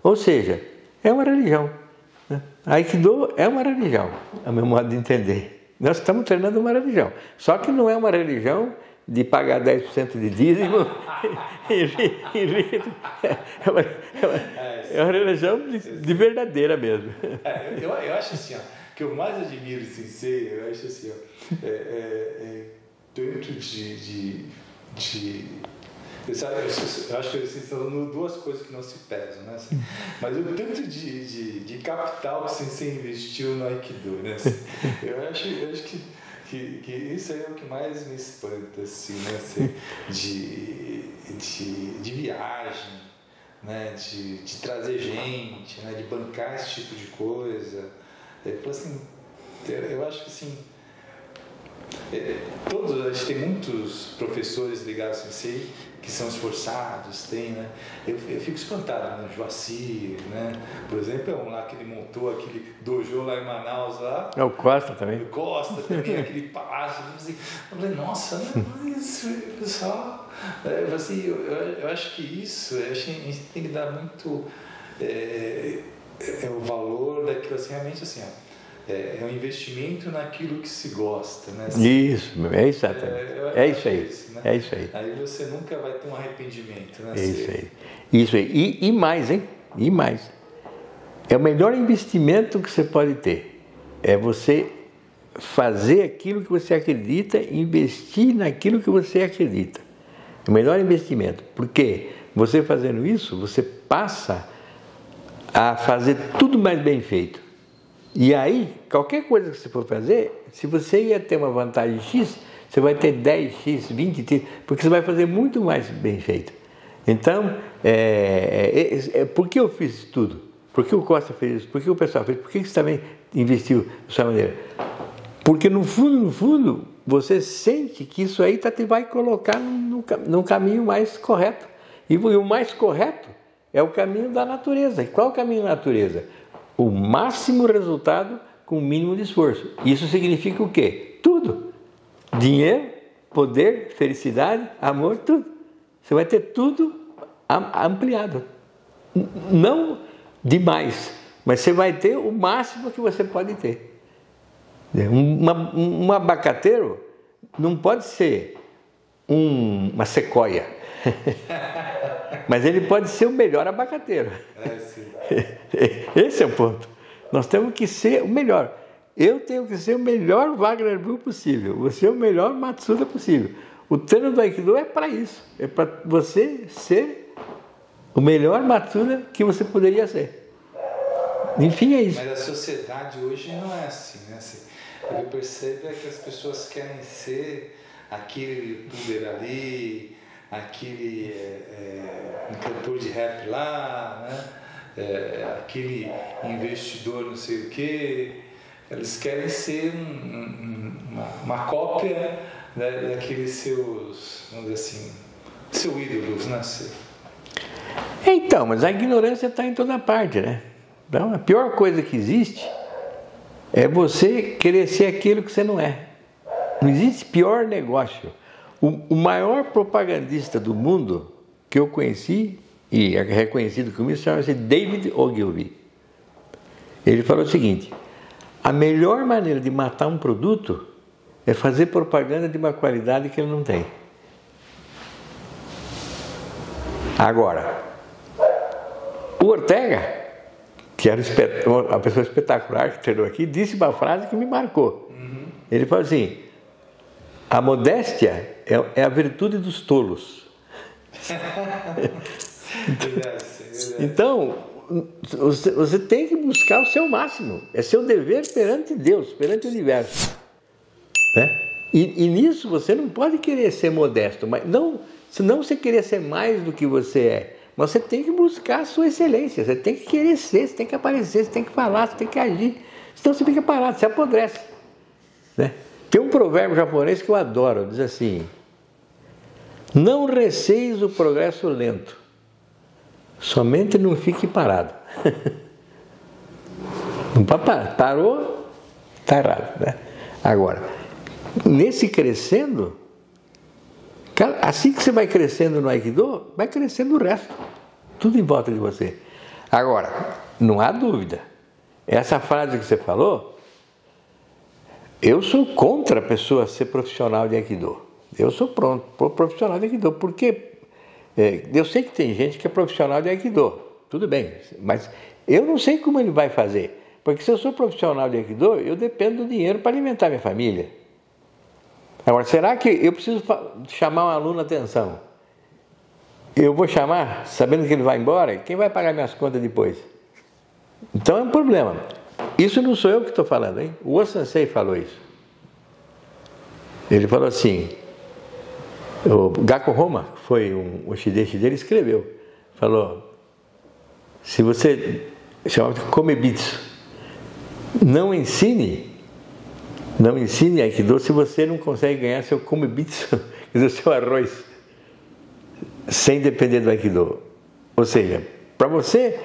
Ou seja, é uma religião. Né? Aikido é uma religião, é o meu modo de entender. Nós estamos treinando uma religião. Só que não é uma religião de pagar 10% de dízimo. É uma religião de verdadeira mesmo. Eu acho assim, que eu mais admiro o Sensei, eu acho assim, dentro Eu acho que vocês estão dando duas coisas que não se pesam, né? Assim, mas o tanto de capital que você investiu no Aikido, né? Assim, eu acho que isso aí é o que mais me espanta, assim, né? Assim, de viagem, né? De trazer gente, né? De bancar esse tipo de coisa. Assim, eu acho que assim, a gente tem muitos professores ligados a Sensei que são esforçados, tem, né? Eu fico espantado, né? Joacir, né? Por exemplo, é um lá que ele montou aquele dojo lá em Manaus lá. É o Costa também. O Costa também, aquele palácio. Assim, eu falei, nossa, mas pessoal, assim, eu acho que isso, a gente tem que dar muito o valor daquilo, assim, realmente assim, ó. É um investimento naquilo que se gosta, né? Assim, isso, é isso aí. É isso aí. Isso, né? É isso aí. Aí você nunca vai ter um arrependimento, né? É isso aí. Isso aí. E mais, hein? E mais. É o melhor investimento que você pode ter. É você fazer aquilo que você acredita e investir naquilo que você acredita. É o melhor investimento. Porque você fazendo isso, você passa a fazer tudo mais bem feito. E aí, qualquer coisa que você for fazer, se você ia ter uma vantagem X, você vai ter 10X, 20X, porque você vai fazer muito mais bem feito. Então, por que eu fiz tudo? Por que o Costa fez isso? Por que o pessoal fez? Por que você também investiu dessa maneira? Porque no fundo, você sente que isso aí te vai colocar num caminho mais correto. E o mais correto é o caminho da natureza. E qual é o caminho da natureza? O máximo resultado com o mínimo de esforço. Isso significa o quê? Tudo. Dinheiro, poder, felicidade, amor, tudo. Você vai ter tudo ampliado. Não demais, mas você vai ter o máximo que você pode ter. Um abacateiro não pode ser uma sequoia, mas ele pode ser o melhor abacateiro. Esse é o ponto. Nós temos que ser o melhor. Eu tenho que ser o melhor Wagner Bull possível. Você é o melhor Matsuda possível. O treino do Aikido é para isso. É para você ser o melhor Matsuda que você poderia ser. Enfim, é isso. Mas a sociedade hoje não é assim, né? O que eu percebo é que as pessoas querem ser aquele youtuber ali, aquele um cantor de rap lá, né? Aquele investidor não sei o quê. Eles querem ser uma cópia, né, daqueles seus, vamos dizer assim, seus ídolos, né? Então, mas a ignorância está em toda parte, né? Então, a pior coisa que existe é você querer ser aquilo que você não é. Não existe pior negócio. O maior propagandista do mundo que eu conheci, e é reconhecido como isso, chama-se David Ogilvy. Ele falou o seguinte: a melhor maneira de matar um produto é fazer propaganda de uma qualidade que ele não tem. Agora, o Ortega, que era uma pessoa espetacular que treinou aqui, disse uma frase que me marcou. Ele falou assim: a modéstia é a virtude dos tolos. Então, você tem que buscar o seu máximo. É seu dever perante Deus, perante o universo, né? E nisso você não pode querer ser modesto, mas não, senão você querer ser mais do que você é. Mas você tem que buscar a sua excelência, você tem que querer ser, você tem que aparecer, você tem que falar, você tem que agir. Senão você fica parado, você apodrece, né? Tem um provérbio japonês que eu adoro, diz assim: não receis o progresso lento, somente não fique parado. Não pode parar. Parou, está errado, né? Agora, nesse crescendo, assim que você vai crescendo no Aikido, vai crescendo o resto, tudo em volta de você. Agora, não há dúvida, essa frase que você falou, eu sou contra a pessoa ser profissional de Aikido. Eu sou profissional de Aikido, porque eu sei que tem gente que é profissional de Aikido, tudo bem, mas eu não sei como ele vai fazer, porque se eu sou profissional de Aikido, eu dependo do dinheiro para alimentar minha família. Agora, será que eu preciso chamar um aluno a atenção? eu vou chamar, sabendo que ele vai embora, quem vai pagar minhas contas depois? Então é um problema. Isso não sou eu que estou falando, hein? O O-sensei falou isso. Ele falou assim, o Gakko Roma, que foi um oshideishi dele, escreveu, falou, se você, chamava de komebitsu, não ensine Aikido se você não consegue ganhar seu komebitsu, quer dizer, seu arroz, sem depender do Aikido. Ou seja, para você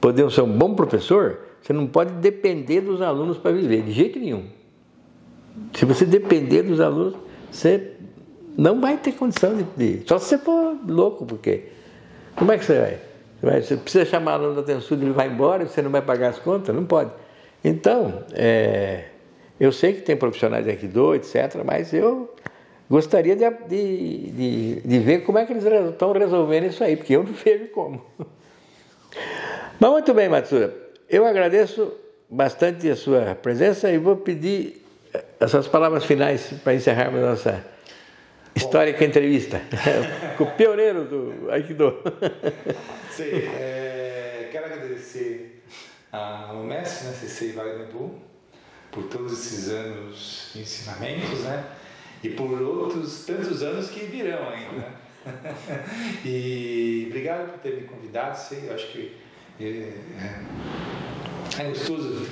poder ser um bom professor, você não pode depender dos alunos para viver, de jeito nenhum. Se você depender dos alunos, você não vai ter condição de... Só se você for louco, porque... Como é que você vai? Você precisa chamar o aluno da atenção, ele vai embora e você não vai pagar as contas? Não pode. Então, eu sei que tem profissionais de Aikido, etc., mas eu gostaria de ver como é que eles estão resolvendo isso aí, porque eu não vejo como. Mas muito bem, Matsuda. Eu agradeço bastante a sua presença e vou pedir as suas palavras finais para encerrarmos a nossa histórica entrevista com o pioneiro do Aikido. Sim, quero agradecer ao mestre, né, Sensei Wagner Bull, por todos esses anos de ensinamentos, né, e por outros tantos anos que virão ainda. Né? E obrigado por ter me convidado. Eu acho que é gostoso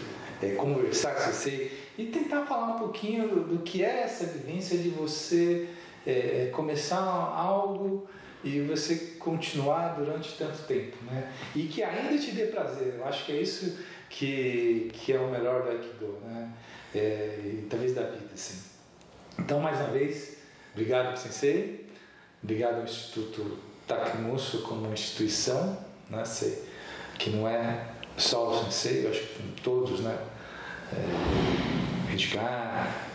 conversar com você e tentar falar um pouquinho do que é essa vivência de você começar algo e você continuar durante tanto tempo, né? E que ainda te dê prazer. Eu acho que é isso que é o melhor do Aikido, né? E talvez da vida, assim. Então, mais uma vez, obrigado, Sensei. Obrigado ao Instituto Takemuso como instituição, né? Que não é só o Sensei, eu acho que todos, né? Edgar,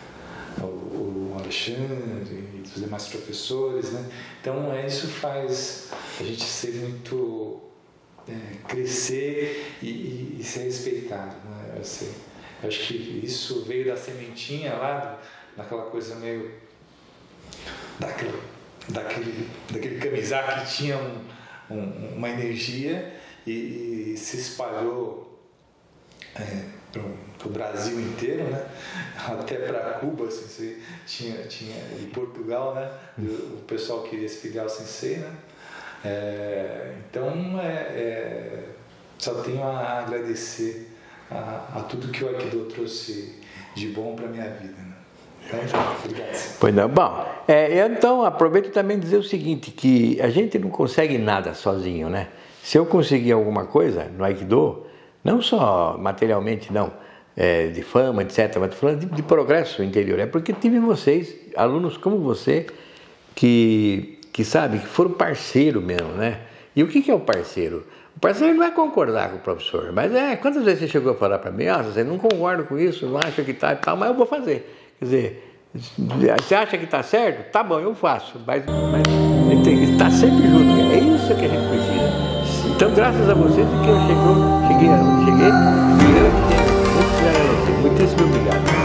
o Alexandre e os demais professores, né? Então isso faz a gente ser muito crescer e ser respeitado, né? Eu acho que isso veio da sementinha lá, daquela coisa meio daquele kamisaki que tinha uma energia e se espalhou para o Brasil inteiro, né? Até para Cuba, assim, tinha em Portugal, né? O pessoal queria se filiar ao Sensei, né? Então só tenho a agradecer a tudo que o Aikido trouxe de bom para a minha vida, né? Obrigado. Pois não. Bom, então aproveito também dizer o seguinte, que a gente não consegue nada sozinho, né? Se eu conseguir alguma coisa no Aikido, não só materialmente, não, de fama, etc., mas estou falando de progresso interior, é porque tive vocês, alunos como você, que sabe, que foram parceiro mesmo, né? E o que é o parceiro? O parceiro não é concordar com o professor, mas quantas vezes você chegou a falar para mim, você não concorda com isso, não acha que está e tal, mas eu vou fazer. Quer dizer, você acha que está certo? Tá bom, eu faço, mas ele tem que estar sempre junto, é isso que a gente precisa. Então, graças a vocês que eu cheguei. Muitíssimo obrigado.